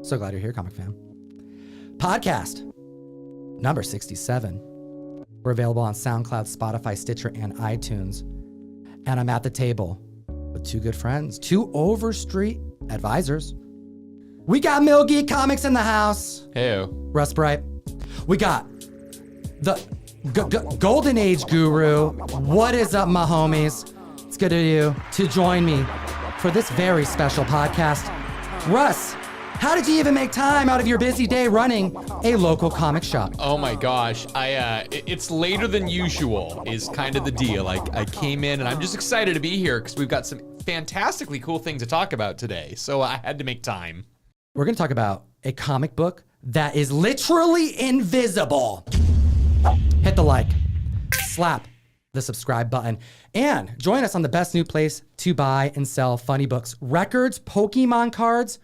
So glad you're here, comic fam. Podcast number 67. We're available on SoundCloud, Spotify, Stitcher, and iTunes. And I'm at the table with two good friends, two Overstreet advisors. We got Mill Geek Comics in the house. Heyo. Russ Bright. We got the Golden Age Guru. What is up, my homies? It's good of you to join me for this very special podcast. Russ, how did you even make time out of your busy day running a local comic shop? Oh my gosh, it's later than usual is kind of the deal. I came in and I'm just excited to be here because we've got some fantastically cool things to talk about today. So I had to make time. We're going to talk about a comic book that is literally invisible. Hit the like, slap the subscribe button, and join us on the best new place to buy and sell funny books, records, Pokemon cards.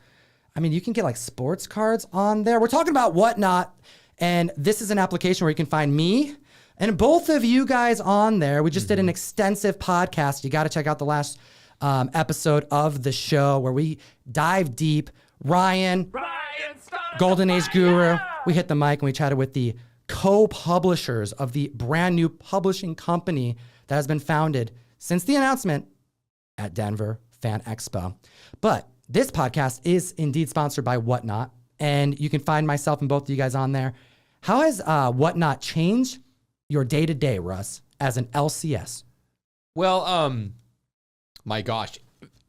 I mean, you can get like sports cards on there. We're talking about Whatnot, and this is an application where you can find me and both of you guys on there. We just did an extensive podcast. You got to check out the last episode of the show where we dive deep. Ryan Golden Age Guru. We hit the mic and we chatted with the co-publishers of the brand new publishing company that has been founded since the announcement at Denver Fan Expo. But this podcast is indeed sponsored by Whatnot, and you can find myself and both of you guys on there. How has Whatnot changed your day-to-day, Russ, as an LCS? Well, my gosh,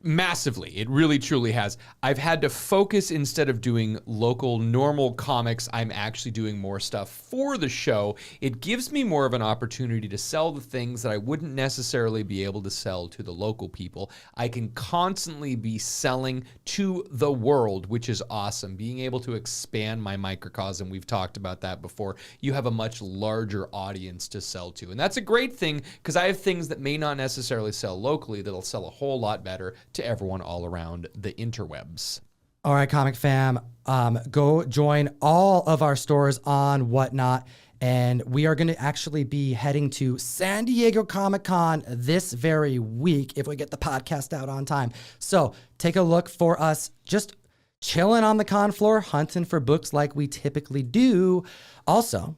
massively. It really, truly has. I've had to focus instead of doing local, normal comics. I'm actually doing more stuff for the show. It gives me more of an opportunity to sell the things that I wouldn't necessarily be able to sell to the local people. I can constantly be selling to the world, which is awesome. Being able to expand my microcosm, we've talked about that before. You have a much larger audience to sell to. And that's a great thing because I have things that may not necessarily sell locally that'll sell a whole lot better to everyone all around the interwebs. All right, comic fam, go join all of our stores on Whatnot, and we are going to actually be heading to San Diego Comic-Con this very week if we get the podcast out on time. So take a look for us just chilling on the con floor, hunting for books like we typically do. Also,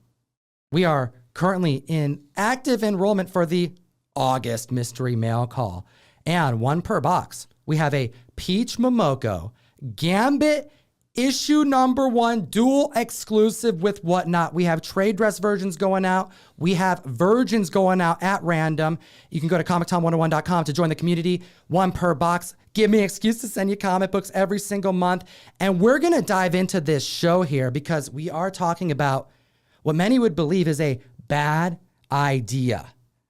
we are currently in active enrollment for the August mystery mail call. And one per box. We have a Peach Momoko Gambit issue #1 dual exclusive with Whatnot. We have trade dress versions going out. We have virgins going out at random. You can go to Comictom101.com to join the community. One per box. Give me an excuse to send you comic books every single month. And we're going to dive into this show here because we are talking about what many would believe is a bad idea.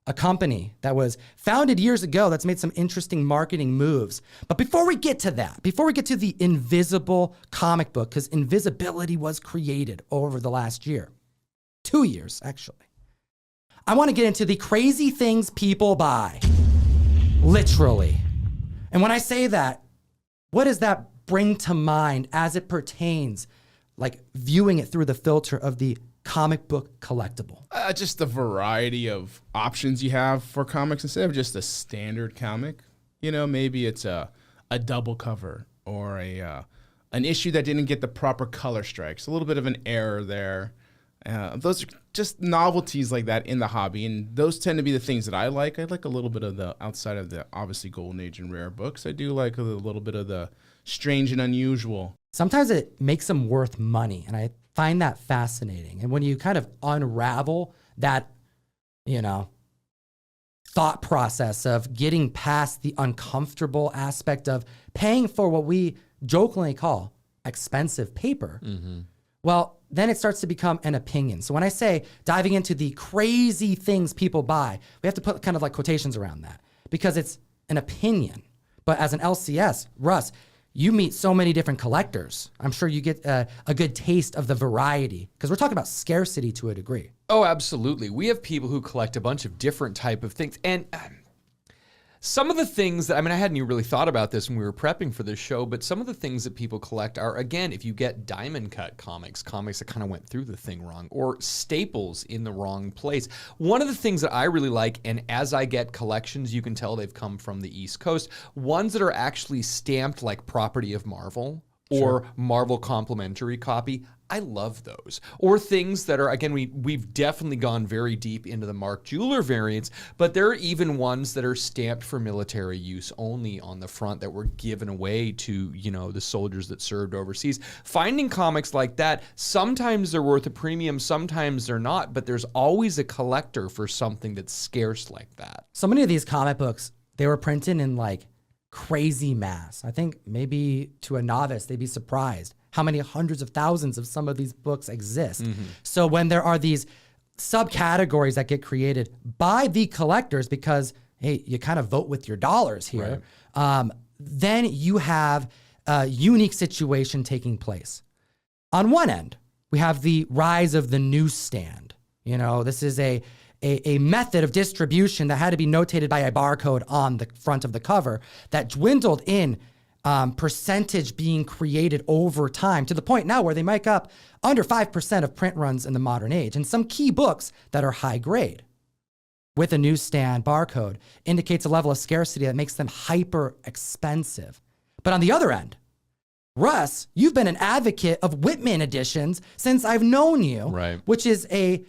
A company that was founded years ago that's made some interesting marketing moves. But before we get to that, before we get to the invisible comic book, because invisibility was created over the last year, 2 years actually, I want to get into the crazy things people buy, literally. And when I say that, what does that bring to mind as it pertains, like viewing it through the filter of the comic book collectible? Just the variety of options you have for comics instead of just a standard comic. You know, maybe it's a double cover or an issue that didn't get the proper color strikes. A little bit of an error there. Those are just novelties like that in the hobby, and those tend to be the things that I like. I like a little bit of the outside of the obviously Golden Age and rare books. I do like a little bit of the strange and unusual. Sometimes it makes them worth money, and I find that fascinating. And when you kind of unravel that, thought process of getting past the uncomfortable aspect of paying for what we jokingly call expensive paper, well, then it starts to become an opinion. So when I say diving into the crazy things people buy, we have to put kind of like quotations around that because it's an opinion. But as an LCS, Russ, you meet so many different collectors. I'm sure you get a good taste of the variety because we're talking about scarcity to a degree. Oh, absolutely. We have people who collect a bunch of different type of things. And some of the things that, I hadn't even really thought about this when we were prepping for this show, but some of the things that people collect are, again, if you get diamond cut comics that kind of went through the thing wrong, or staples in the wrong place. One of the things that I really like, and as I get collections, you can tell they've come from the East Coast, ones that are actually stamped like property of Marvel, or Marvel complimentary copy. I love those. Or things that are, again, we've definitely gone very deep into the Mark Jeweler variants, but there are even ones that are stamped for military use only on the front that were given away to, the soldiers that served overseas. Finding comics like that, sometimes they're worth a premium, sometimes they're not, but there's always a collector for something that's scarce like that. So many of these comic books, they were printed in like crazy mass. I think maybe to a novice, they'd be surprised how many hundreds of thousands of some of these books exist. So when there are these subcategories that get created by the collectors, because, hey, you kind of vote with your dollars here, then you have a unique situation taking place. On one end, we have the rise of the newsstand. This is a method of distribution that had to be notated by a barcode on the front of the cover that dwindled in percentage being created over time to the point now where they make up under 5% of print runs in the modern age. And some key books that are high grade with a newsstand barcode indicates a level of scarcity that makes them hyper expensive. But on the other end, Russ, you've been an advocate of Whitman editions since I've known you, which is a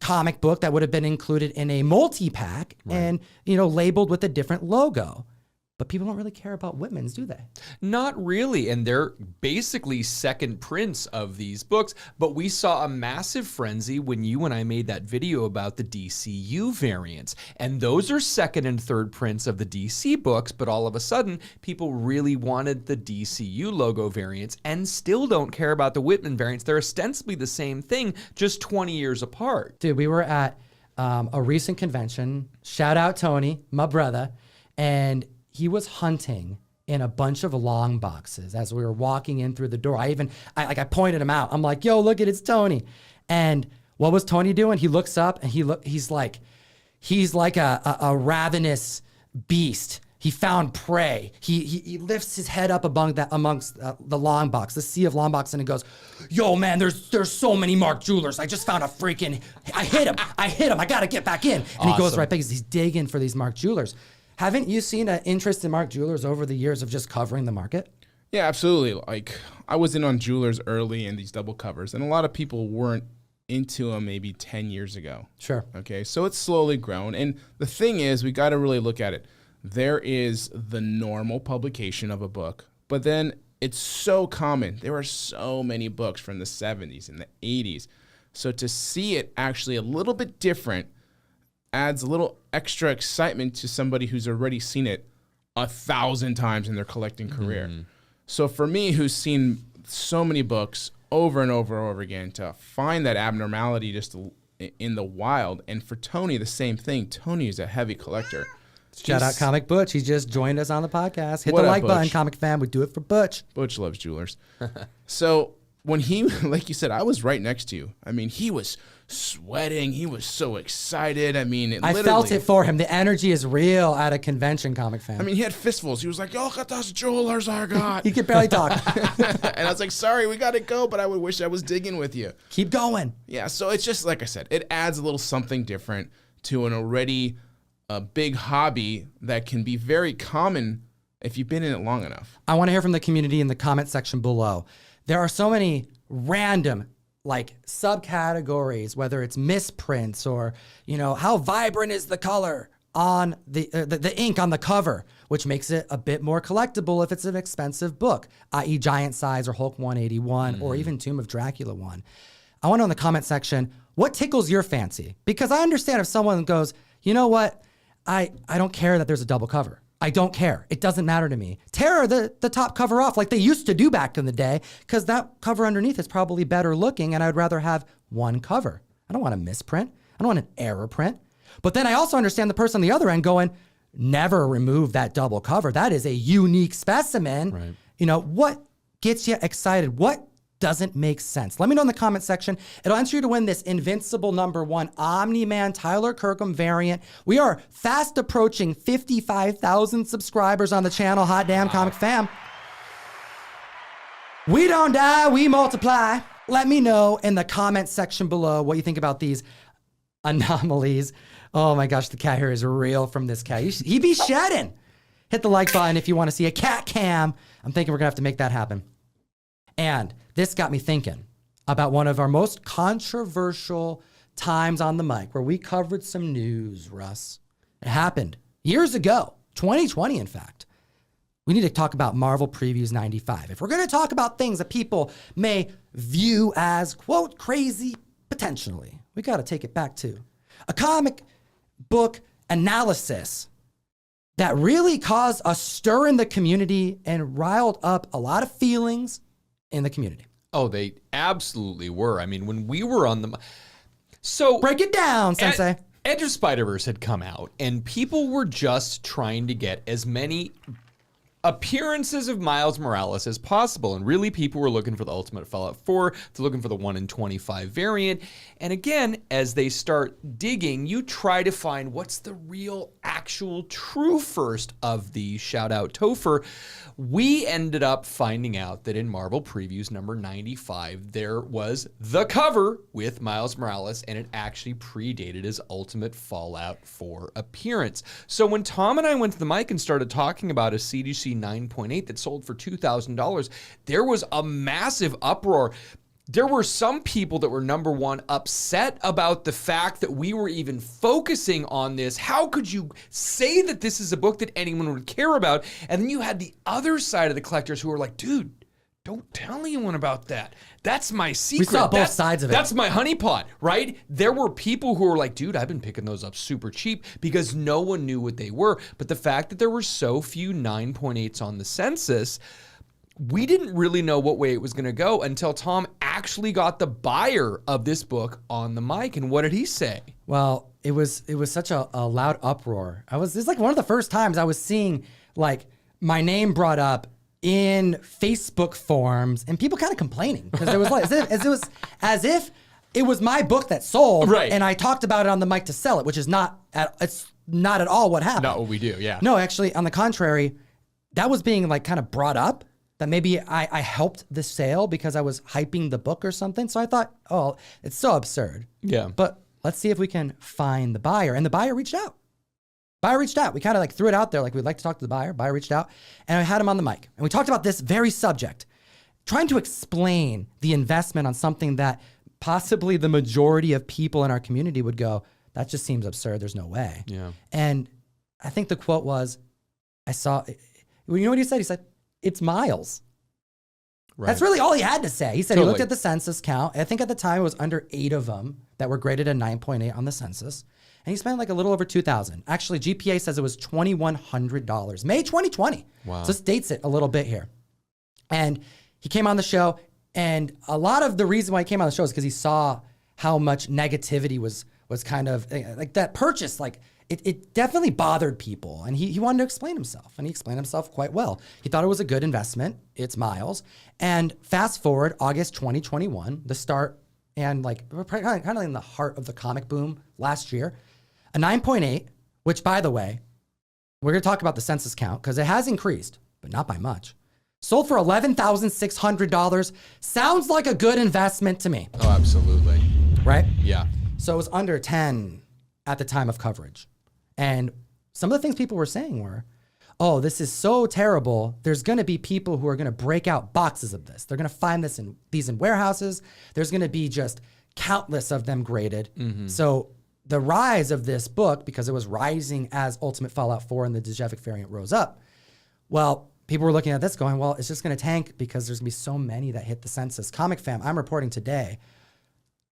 comic book that would have been included in a multi-pack and, labeled with a different logo. But people don't really care about Whitmans, do they? Not really, and they're basically second prints of these books, but we saw a massive frenzy when you and I made that video about the DCU variants, and those are second and third prints of the DC books, but all of a sudden, people really wanted the DCU logo variants and still don't care about the Whitman variants. They're ostensibly the same thing, just 20 years apart. Dude, we were at a recent convention, shout out Tony, my brother, and he was hunting in a bunch of long boxes as we were walking in through the door. I pointed him out. I'm like, yo, look at it's Tony. And what was Tony doing? He looks up and he's like a ravenous beast. He found prey. He lifts his head up amongst the long box, the sea of long box, and he goes, yo, man, there's so many Mark Jewelers. I just found a freaking, I hit him. I got to get back in. And he goes right back because he's digging for these Mark Jewelers. Haven't you seen an interest in Mark Jewelers over the years of just covering the market? Yeah, absolutely. Like, I was in on Jewelers early in these double covers, and a lot of people weren't into them maybe 10 years ago. Sure. Okay, so it's slowly grown. And the thing is, we got to really look at it. There is the normal publication of a book, but then it's so common. There are so many books from the 70s and the 80s. So to see it actually a little bit different adds a little extra excitement to somebody who's already seen it 1,000 times in their collecting career. So for me, who's seen so many books over and over and over again, to find that abnormality just in the wild, and for Tony, the same thing. Tony is a heavy collector. Shout out Comic Butch. He just joined us on the podcast. Hit What the up, like button, Butch? Comic Fam. We do it for Butch. Butch loves Jewelers. So when he, like you said, I was right next to you. I mean, he was sweating. He was so excited. I mean, I felt it for him. The energy is real at a convention, Comic Fam. I mean, he had fistfuls. He was like, "Yo, look at those Jewelers I got." He could barely talk. And I was like, "Sorry, we got to go, but I would wish I was digging with you." Keep going. Yeah, so it's just, like I said, it adds a little something different to an already big hobby that can be very common if you've been in it long enough. I want to hear from the community in the comment section below. There are so many random subcategories, whether it's misprints or, how vibrant is the color on the ink on the cover, which makes it a bit more collectible if it's an expensive book, i.e. Giant Size or Hulk 181 or even Tomb of Dracula 1. I want to know in the comment section, what tickles your fancy? Because I understand if someone goes, you know what, I don't care that there's a double cover. I don't care. It doesn't matter to me. Tear the top cover off like they used to do back in the day, because that cover underneath is probably better looking, and I'd rather have one cover. I don't want a misprint. I don't want an error print. But then I also understand the person on the other end going, never remove that double cover. That is a unique specimen. Right. What gets you excited? What doesn't make sense? Let me know in the comment section. It'll enter you to win this Invincible #1 Omni-Man Tyler Kirkham variant. We are fast approaching 55,000 subscribers on the channel. Hot damn, Comic Fam. We don't die, we multiply. Let me know in the comment section below what you think about these anomalies. Oh my gosh, the cat hair is real from this cat. He be shedding. Hit the like button if you want to see a cat cam. I'm thinking we're gonna have to make that happen. And this got me thinking about one of our most controversial times on the mic where we covered some news, Russ. It happened years ago, 2020, in fact. We need to talk about Marvel Previews 95. If we're going to talk about things that people may view as, quote, crazy, potentially, we got to take it back to a comic book analysis that really caused a stir in the community and riled up a lot of feelings in the community. Oh, they absolutely were. I mean, when we were on the... So break it down, Sensei. Edge of Spider-Verse had come out, and people were just trying to get as many appearances of Miles Morales as possible. And really, people were looking for the Ultimate Fallout 4. They're looking for the 1 in 25 variant. And again, as they start digging, you try to find what's the real, actual, true first of these. Shout out Topher. We ended up finding out that in Marvel Previews number 95, there was the cover with Miles Morales, and it actually predated his Ultimate Fallout 4 appearance. So when Tom and I went to the mic and started talking about a CGC 9.8 that sold for $2,000, there was a massive uproar. There were some people that were, number one, upset about the fact that we were even focusing on this. How could you say that this is a book that anyone would care about? And then you had the other side of the collectors who were like, dude, don't tell anyone about that. That's my secret. We saw both sides of it. That's my honeypot, right? There were people who were like, dude, I've been picking those up super cheap because no one knew what they were. But the fact that there were so few 9.8s on the census, we didn't really know what way it was going to go until Tom actually got the buyer of this book on the mic. And what did he say? Well, it was such a loud uproar. It's like one of the first times I was seeing like my name brought up in Facebook forums and people kind of complaining because there was like as if it was my book that sold, right? And I talked about it on the mic to sell it, which is not at all what happened. Not what we do, yeah. No, actually, on the contrary, that was being like kind of brought up. That maybe I helped the sale because I was hyping the book or something. So I thought, oh, it's so absurd. Yeah. But let's see if we can find the buyer. And the buyer reached out. We kind of like threw it out there. Like, we'd like to talk to the buyer. Buyer reached out and I had him on the mic. And we talked about this very subject, trying to explain the investment on something that possibly the majority of people in our community would go, that just seems absurd. There's no way. Yeah. And I think the quote was, you know what he said? He said, it's Miles. Right. That's really all he had to say. He said He looked at the census count. I think at the time it was under 8 of them that were graded a 9.8 on the census. And he spent like a little over $2,000. Actually, GPA says it was $2,100. May 2020. Wow. So this dates it a little bit here. And he came on the show. And a lot of the reason why he came on the show is because he saw how much negativity was kind of like that purchase, like it definitely bothered people. And he wanted to explain himself, and he explained himself quite well. He thought it was a good investment. It's Miles. And fast forward August 2021, the start, and like we're kind of in the heart of the comic boom last year, a 9.8, which by the way, we're going to talk about the census count because it has increased, but not by much. Sold for $11,600. Sounds like a good investment to me. Oh, absolutely. Right? Yeah. So it was under 10 at the time of coverage. And some of the things people were saying were, oh, this is so terrible. There's going to be people who are going to break out boxes of this. They're going to find these in warehouses. There's going to be just countless of them graded. Mm-hmm. So the rise of this book, because it was rising as Ultimate Fallout 4 and the Dejavik variant rose up, well, people were looking at this going, well, it's just going to tank because there's going to be so many that hit the census. Comic Fam, I'm reporting today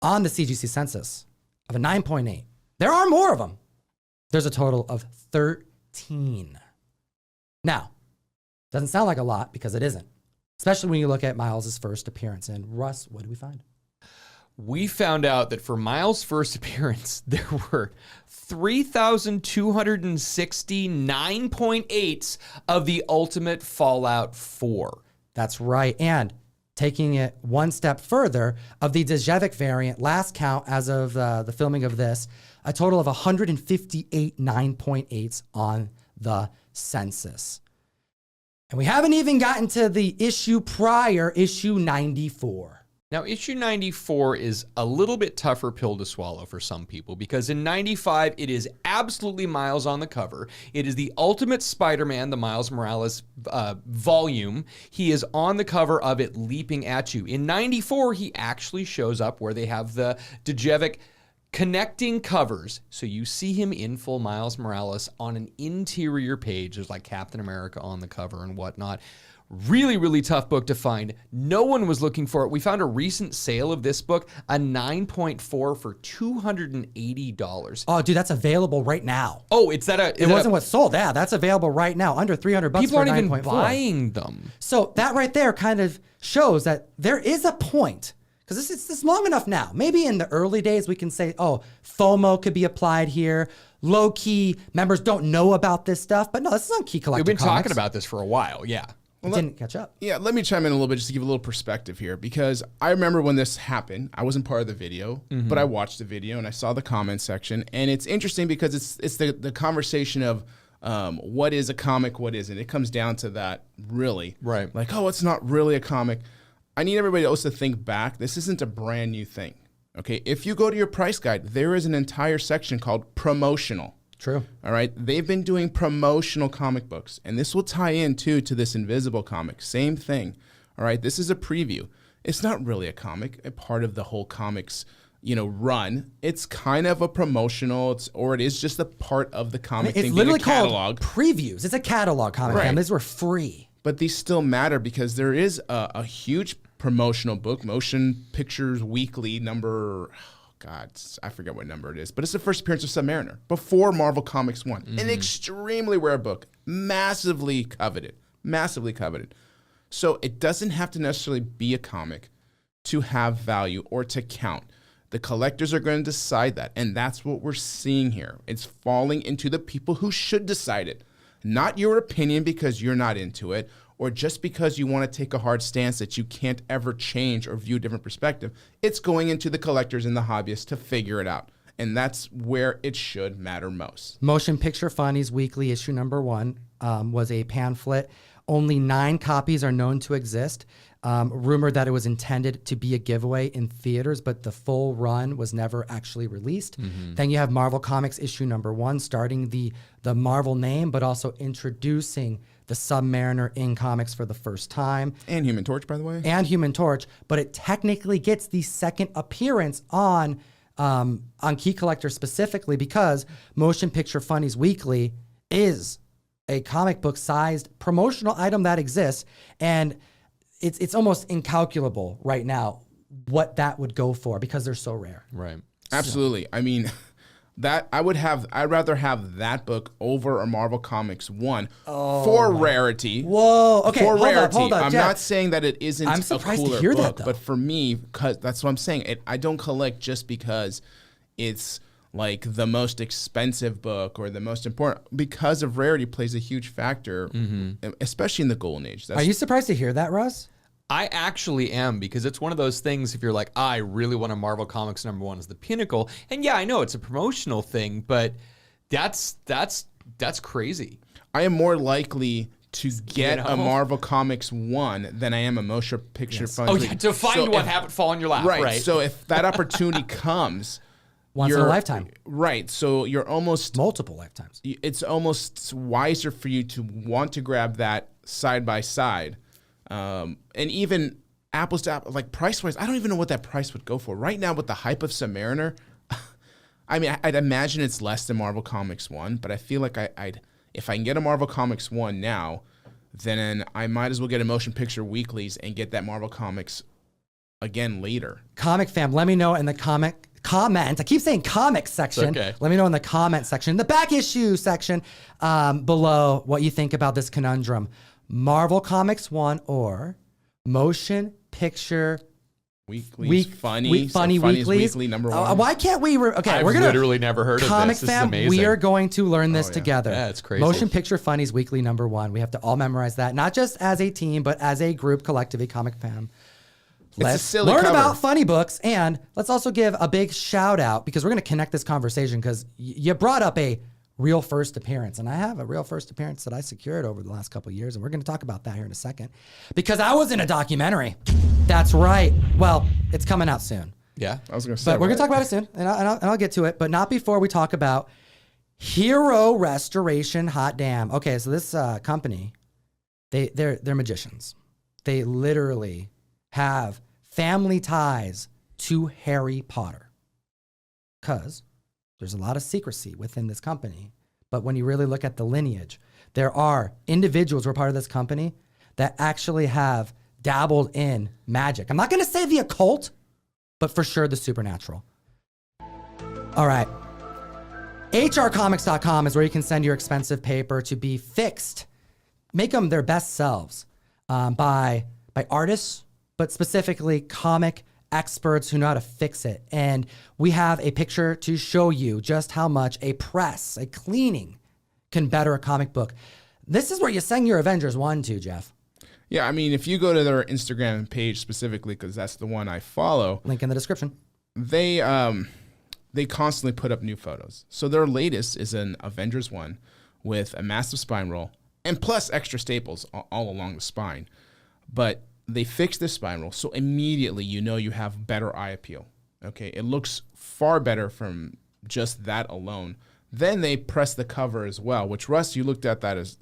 on the CGC census of a 9.8. There are more of them. There's a total of 13. Now, doesn't sound like a lot because it isn't, especially when you look at Miles' first appearance. And Russ, what did we find? We found out that for Miles' first appearance, there were 3,260 9.8s of the Ultimate Fallout 4. That's right. And taking it one step further, of the Dejavik variant, last count as of the filming of this, a total of 158 9.8s on the census. And we haven't even gotten to the issue prior, issue 94. Now, issue 94 is a little bit tougher pill to swallow for some people because in 95, it is absolutely Miles on the cover. It is the Ultimate Spider-Man, the Miles Morales volume. He is on the cover of it leaping at you. In 94, he actually shows up where they have the Djevik connecting covers. So you see him in full Miles Morales on an interior page. There's like Captain America on the cover and whatnot. Really, really tough book to find. No one was looking for it. We found a recent sale of this book, a 9.4 for $280. Oh, dude, that's available right now. Oh, it's that It wasn't what's sold. Yeah, that's available right now, under $300 people for aren't even 9.4. buying them. So that right there kind of shows that there is a point, because this is long enough now. Maybe in the early days we can say, oh, FOMO could be applied here. Low-key members don't know about this stuff, but no, this is on Key Collector We've been Comics. talking about this for a while, yeah. It didn't catch up. Yeah, let me chime in a little bit just to give a little perspective here, because I remember when this happened. I wasn't part of the video, but I watched the video and I saw the comment section, and it's interesting because it's the conversation of what is a comic, what isn't. It comes down to that, really. Right. Like, oh, it's not really a comic. I need everybody else to think back. This isn't a brand new thing. Okay, if you go to your price guide, there is an entire section called promotional. True. All right. They've been doing promotional comic books, and this will tie in too to this Invisible comic. Same thing. All right. This is a preview. It's not really a comic, a part of the whole comics, run. It's kind of a promotional, or it is just a part of the comic thing. It's literally being a catalog. called previews. It's a catalog comic. Right. Fam. These were free. But these still matter because there is a huge promotional book, Motion Pictures Weekly number. God, I forget what number it is, but it's the first appearance of Submariner before Marvel Comics 1. An extremely rare book, massively coveted. So it doesn't have to necessarily be a comic to have value or to count. The collectors are going to decide that, and that's what we're seeing here. It's falling into the people who should decide it, not your opinion because you're not into it, or just because you want to take a hard stance that you can't ever change or view a different perspective. It's going into the collectors and the hobbyists to figure it out. And that's where it should matter most. Motion Picture Funnies Weekly issue number 1 was a pamphlet. Only 9 copies are known to exist. Rumored that it was intended to be a giveaway in theaters, but the full run was never actually released. Then you have Marvel Comics issue number 1, starting the Marvel name, but also introducing the Submariner in comics for the first time. And Human Torch, by the way. And Human Torch, but it technically gets the second appearance on Key Collector specifically because Motion Picture Funnies Weekly is a comic book sized promotional item that exists, and it's almost incalculable right now what that would go for because they're so rare. Right. Absolutely. I mean, I'd rather have that book over a Marvel Comics 1 for rarity. Whoa. Okay. For rarity. Hold up, I'm Jeff. not saying that it isn't I'm a surprised to cooler hear book, that, though. but for me, cause that's what I'm saying. I don't collect just because it's like the most expensive book or the most important. Because of rarity plays a huge factor, especially in the golden age. Are you surprised to hear that, Russ? I actually am, because it's one of those things, if you're like, I really want a Marvel Comics number 1 as the pinnacle, and yeah, I know it's a promotional thing, but that's crazy. I am more likely to get know? a Marvel Comics 1 than I am a Motion Picture Funnies. Oh yeah, to find one, have it fall in your lap, right? So if that opportunity comes, Once in a lifetime. Right. So you're almost Multiple lifetimes. It's almost wiser for you to want to grab that side by side. And even apples to apples, like price-wise, I don't even know what that price would go for. Right now, with the hype of Submariner, I mean, I'd imagine it's less than Marvel Comics 1, but I feel like if I can get a Marvel Comics 1 now, then I might as well get a Motion Picture Weeklies and get that Marvel Comics again later. Comic fam, let me know in the comment. I keep saying comic section. Okay. Let me know in the comment section, the back issue section below what you think about this conundrum. Marvel Comics 1 or Motion Picture Weeklies, Funnies Weekly number 1. Why can't we? I've we're gonna literally never heard of Comic this. This fam, is amazing. we are going to learn this together. Yeah, it's crazy. Motion Picture Funnies Weekly number 1. We have to all memorize that, not just as a team, but as a group, collectively, Comic fam. Let's a silly learn cover. about funny books, and let's also give a big shout out because we're going to connect this conversation because you brought up a real first appearance. And I have a real first appearance that I secured over the last couple of years. And we're going to talk about that here in a second because I was in a documentary. That's right. Well, it's coming out soon. Yeah. I was going to say. But we're going to talk about it soon, and I'll get to it. But not before we talk about Hero Restoration. Hot damn. Okay, so this company, they're magicians. They literally have family ties to Harry Potter because there's a lot of secrecy within this company. But when you really look at the lineage, there are individuals who are part of this company that actually have dabbled in magic. I'm not going to say the occult, but for sure the supernatural. All right. hrcomics.com is where you can send your expensive paper to be fixed. Make them their best selves by artists, but specifically comic experts who know how to fix it. And we have a picture to show you just how much a press, a cleaning, can better a comic book. This is where you send your Avengers 1 to, Jeff. Yeah, I mean, if you go to their Instagram page specifically, because that's the one I follow. Link in the description. They constantly put up new photos. So their latest is an Avengers 1 with a massive spine roll and plus extra staples all along the spine. But they fixed this spine roll, so immediately you know you have better eye appeal. Okay, it looks far better from just that alone. Then they press the cover as well, which Russ, you looked at that as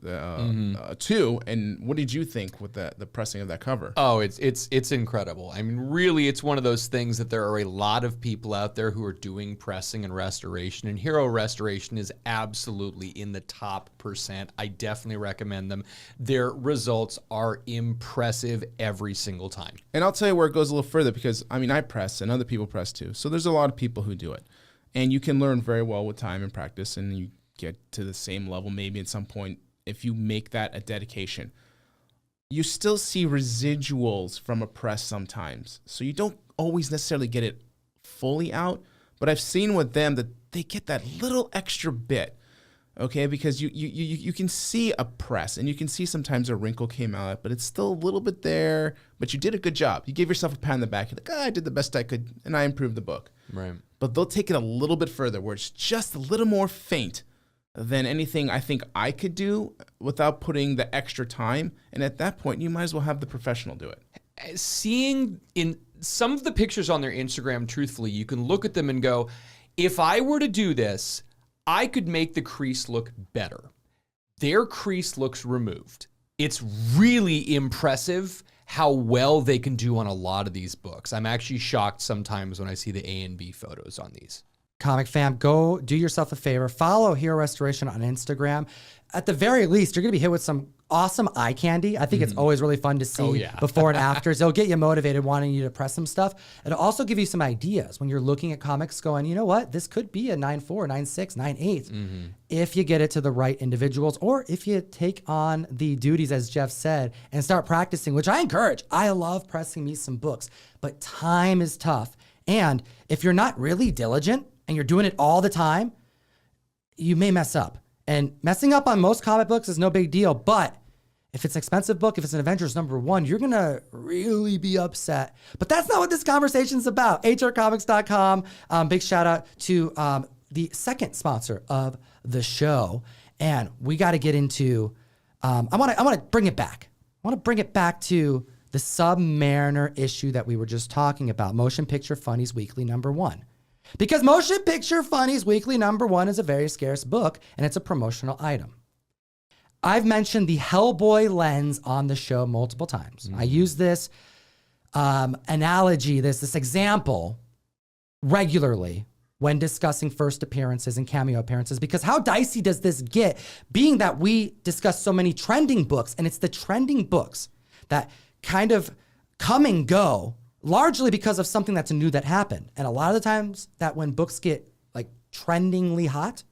too. And what did you think with the pressing of that cover? Oh, it's incredible. I mean, really, it's one of those things that there are a lot of people out there who are doing pressing and restoration, and Hero Restoration is absolutely in the top %. I definitely recommend them. Their results are impressive every single time. And I'll tell you where it goes a little further because, I mean, I press and other people press too. So there's a lot of people who do it. And you can learn very well with time and practice, and you get to the same level maybe at some point if you make that a dedication. You still see residuals from a press sometimes, so you don't always necessarily get it fully out, but I've seen with them that they get that little extra bit, okay, because you can see a press, and you can see sometimes a wrinkle came out, but it's still a little bit there, but you did a good job. You gave yourself a pat on the back. You're like, I did the best I could, and I improved the book. Right. But they'll take it a little bit further where it's just a little more faint than anything I think I could do without putting the extra time. And at that point, you might as well have the professional do it. Seeing in some of the pictures on their Instagram, truthfully, you can look at them and go, if I were to do this, I could make the crease look better. Their crease looks removed. It's really impressive how well they can do on a lot of these books. I'm actually shocked sometimes when I see the A and B photos on these. Comic fam, go do yourself a favor. Follow Hero Restoration on Instagram. At the very least, you're going to be hit with some awesome eye candy. I think it's always really fun to see before and afters. It'll get you motivated, wanting you to press some stuff. It'll also give you some ideas when you're looking at comics going, you know what? This could be a 9.4, 9.6, 9.8 if you get it to the right individuals or if you take on the duties, as Jeff said, and start practicing, which I encourage. I love pressing me some books, but time is tough. And if you're not really diligent and you're doing it all the time, you may mess up. And messing up on most comic books is no big deal, but if it's an expensive book, if it's an Avengers #1, you're gonna really be upset. But that's not what this conversation's about. hrcomics.com. Big shout out to the second sponsor of the show. And we got to get into, I want to bring it back. I want to bring it back to the Submariner issue that we were just talking about, Motion Picture Funnies Weekly #1. Because Motion Picture Funnies Weekly #1 is a very scarce book, and it's a promotional item. I've mentioned the Hellboy lens on the show multiple times. I use this analogy, this example regularly when discussing first appearances and cameo appearances, because how dicey does this get, being that we discuss so many trending books, and it's the trending books that kind of come and go largely because of something that's new that happened. And a lot of the times that when books get like trendingly hot,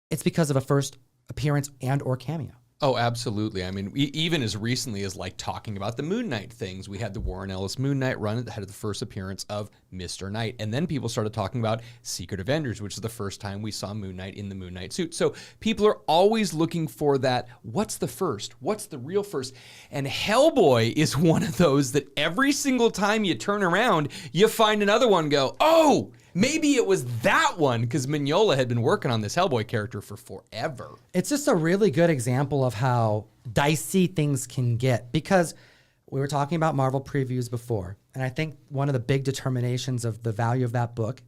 it's because of a first appearance and or cameo. Oh, absolutely. I mean, even as recently as like talking about the Moon Knight things, we had the Warren Ellis Moon Knight run that had the first appearance of Mr. Knight. And then people started talking about Secret Avengers, which is the first time we saw Moon Knight in the Moon Knight suit. So people are always looking for that. What's the first? What's the real first? And Hellboy is one of those that every single time you turn around, you find another one go, oh, maybe it was that one because Mignola had been working on this Hellboy character for forever. It's just a really good example of how dicey things can get, because we were talking about Marvel previews before, and I think one of the big determinations of the value of that book,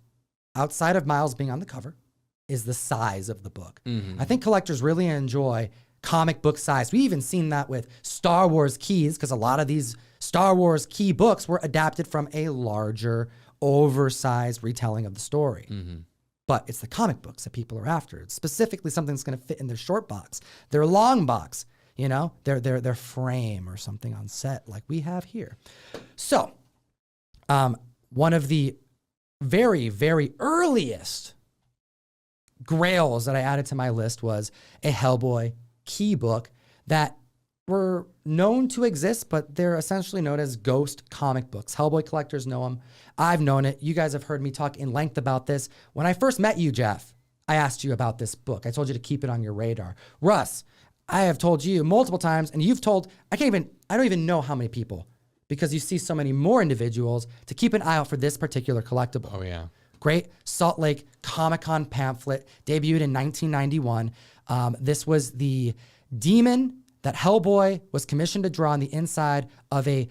outside of Miles being on the cover, is the size of the book. I think collectors really enjoy comic book size. We even seen that with Star Wars keys, because a lot of these Star Wars key books were adapted from a larger, oversized retelling of the story. But it's the comic books that people are after. It's specifically something that's going to fit in their short box, their long box, you know, their frame or something on set like we have here. So, one of the very, very earliest grails that I added to my list was a Hellboy key book that were known to exist, but they're essentially known as ghost comic books. Hellboy collectors know them. I've known it. You guys have heard me talk in length about this. When I first met you, Jeff, I asked you about this book. I told you to keep it on your radar. Russ, I have told you multiple times, and you've told, I don't even know how many people, because you see so many more individuals, to keep an eye out for this particular collectible. Oh, yeah. Great Salt Lake Comic-Con pamphlet, debuted in 1991. This was the demon that Hellboy was commissioned to draw on the inside of a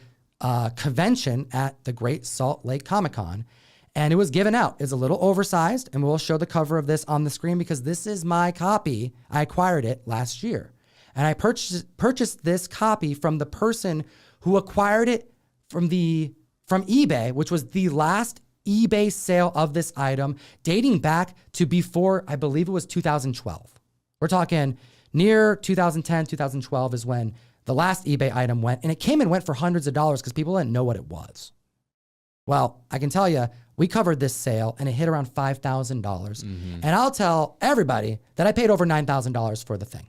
convention at the Great Salt Lake Comic-Con. And it was given out. It's a little oversized, and we'll show the cover of this on the screen because this is my copy. I acquired it last year. And I purchased this copy from the person who acquired it from eBay, which was the last eBay sale of this item, dating back to before, I believe it was 2012. We're talking near 2010, 2012 is when the last eBay item went, and it came and went for hundreds of dollars because people didn't know what it was. Well, I can tell you, we covered this sale and it hit around $5,000. And I'll tell everybody that I paid over $9,000 for the thing.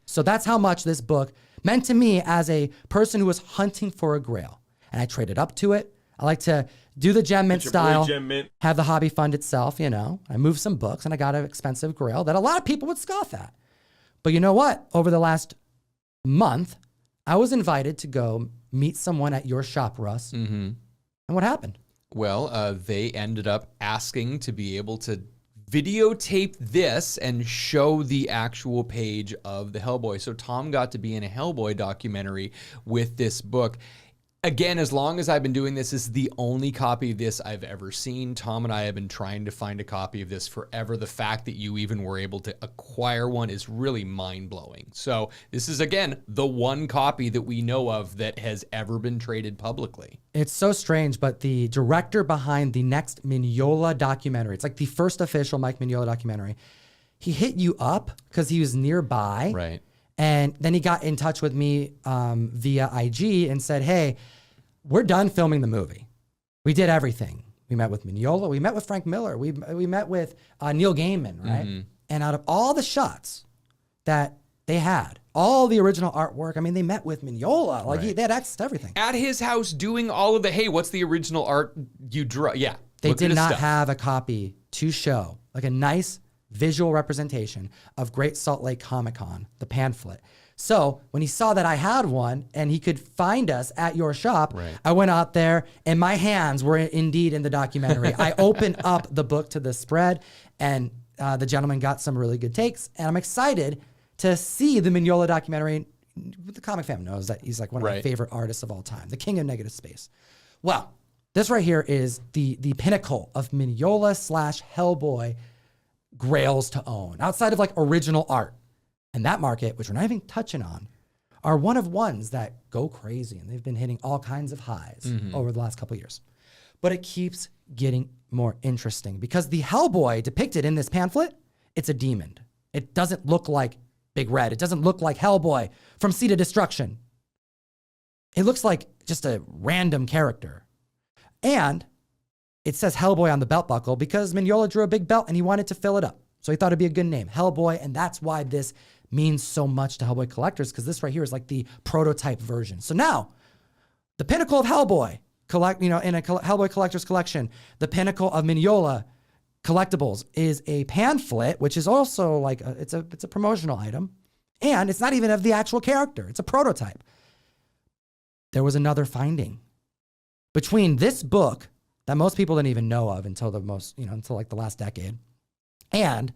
So that's how much this book meant to me as a person who was hunting for a grail. And I traded up to it. I like to do the Gem Mint style, have the hobby fund itself, you know. I moved some books and I got an expensive grail that a lot of people would scoff at. But you know what? Over the last month, I was invited to go meet someone at your shop, Russ. And what happened? Well, they ended up asking to be able to videotape this and show the actual page of the Hellboy. So Tom got to be in a Hellboy documentary with this book. Again, as long as I've been doing this, is the only copy of this I've ever seen. Tom and I have been trying to find a copy of this forever. The fact that you even were able to acquire one is really mind-blowing. So this is, again, the one copy that we know of that has ever been traded publicly. It's so strange, but the director behind the next Mignola documentary, it's like the first official Mike Mignola documentary, he hit you up because he was nearby. Right. And then he got in touch with me via IG and said, hey, we're done filming the movie. We did everything. We met with Mignola. We met with Frank Miller. We met with Neil Gaiman, right? And out of all the shots that they had, all the original artwork, I mean, they met with Mignola. Like, they had access to everything. At his house doing all of the, hey, what's the original art you draw? Yeah. They did not have a copy to show, like a nice visual representation of Great Salt Lake Comic-Con, the pamphlet. So when he saw that I had one and he could find us at your shop, I went out there and my hands were indeed in the documentary. I opened up the book to the spread and the gentleman got some really good takes. And I'm excited to see the Mignola documentary. The comic fan knows that he's like one of my favorite artists of all time, the king of negative space. Well, this right here is the pinnacle of Mignola / Hellboy grails to own outside of like original art. And that market, which we're not even touching on, are one of ones that go crazy. And they've been hitting all kinds of highs over the last couple of years. But it keeps getting more interesting because the Hellboy depicted in this pamphlet, it's a demon. It doesn't look like Big Red. It doesn't look like Hellboy from Seed of Destruction. It looks like just a random character. And it says Hellboy on the belt buckle because Mignola drew a big belt and he wanted to fill it up. So he thought it'd be a good name, Hellboy. And that's why this means so much to Hellboy collectors, because this right here is like the prototype version. So now, the pinnacle of Hellboy, in a Hellboy collector's collection, the pinnacle of Mignola collectibles is a pamphlet, which is also like, it's a promotional item. And it's not even of the actual character. It's a prototype. There was another finding. Between this book that most people didn't even know of until until like the last decade. And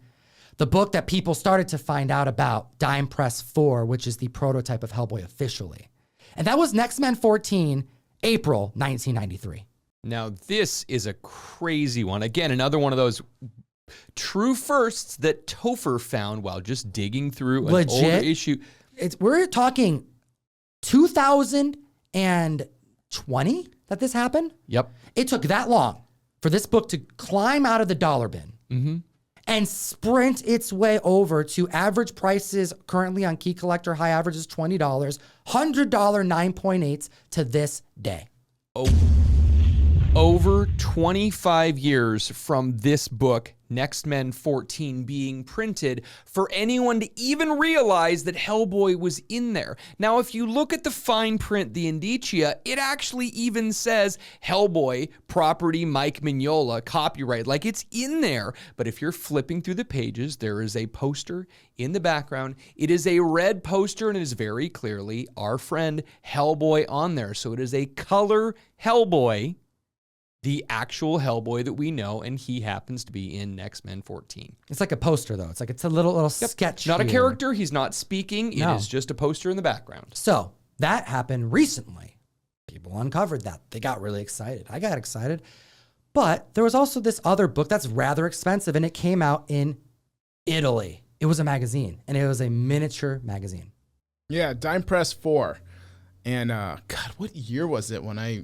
the book that people started to find out about, Dime Press 4, which is the prototype of Hellboy officially. And that was Next Men 14, April 1993. Now, this is a crazy one. Again, another one of those true firsts that Topher found while just digging through an older issue. We're talking 2020 that this happened. Yep. It took that long for this book to climb out of the dollar bin and sprint its way over to average prices currently on Key Collector. High average is $20, $100 9.8s to this day. Oh. Over 25 years from this book, Next Men 14, being printed for anyone to even realize that Hellboy was in there. Now, if you look at the fine print, the indicia, it actually even says Hellboy, property Mike Mignola, copyright. Like, it's in there. But if you're flipping through the pages, there is a poster in the background. It is a red poster, and it is very clearly our friend Hellboy on there. So it is a color Hellboy, the actual Hellboy that we know, and he happens to be in Next Men 14. It's like a poster, though. It's a little sketch. Not here. a character. He's not speaking. It is just a poster in the background. So that happened recently. People uncovered that. They got really excited. I got excited. But there was also this other book that's rather expensive, and it came out in Italy. It was a magazine, and it was a miniature magazine. Yeah, Dime Press 4. And God, what year was it when I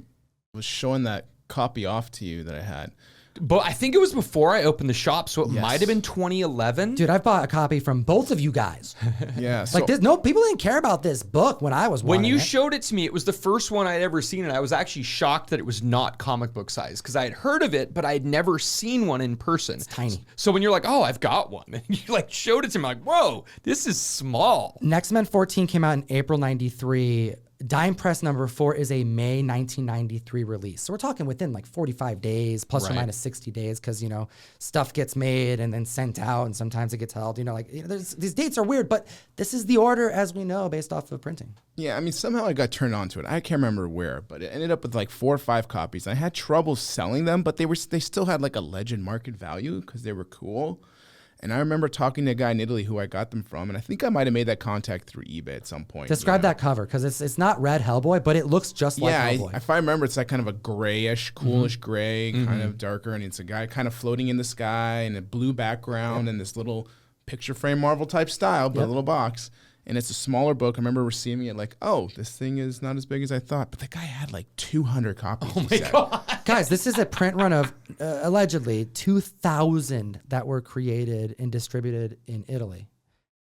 was showing that copy off to you that I had? But I think it was before I opened the shop, so it might have been 2011. Dude, I've bought a copy from both of you guys. Yeah. Like this, no, people didn't care about this book when I was When you it. showed it to me, it was the first one I'd ever seen, and I was actually shocked that it was not comic book size, because I had heard of it, but I had never seen one in person. It's tiny. So when you're like, oh, I've got one, and you like showed it to me, I'm like, whoa, this is small. Next Men 14 came out in April 93. Dime Press number 4 is a May 1993 release. So we're talking within like 45 days, plus or minus 60 days, because, stuff gets made and then sent out, and sometimes it gets held. These dates are weird, but this is the order as we know based off of printing. Yeah, I mean, somehow I got turned on to it. I can't remember where, but it ended up with like 4 or 5 copies. I had trouble selling them, but they still had like a legend market value because they were cool. And I remember talking to a guy in Italy who I got them from, and I think I might have made that contact through eBay at some point. Describe that cover, because it's not red Hellboy, but it looks just like Hellboy. If I remember, it's like kind of a grayish, coolish gray, kind of darker, and it's a guy kind of floating in the sky in a blue background and this little picture frame Marvel type style, but a little box. And it's a smaller book. I remember receiving it like, oh, this thing is not as big as I thought. But the guy had like 200 copies. Oh my God. Guys, this is a print run of allegedly 2,000 that were created and distributed in Italy.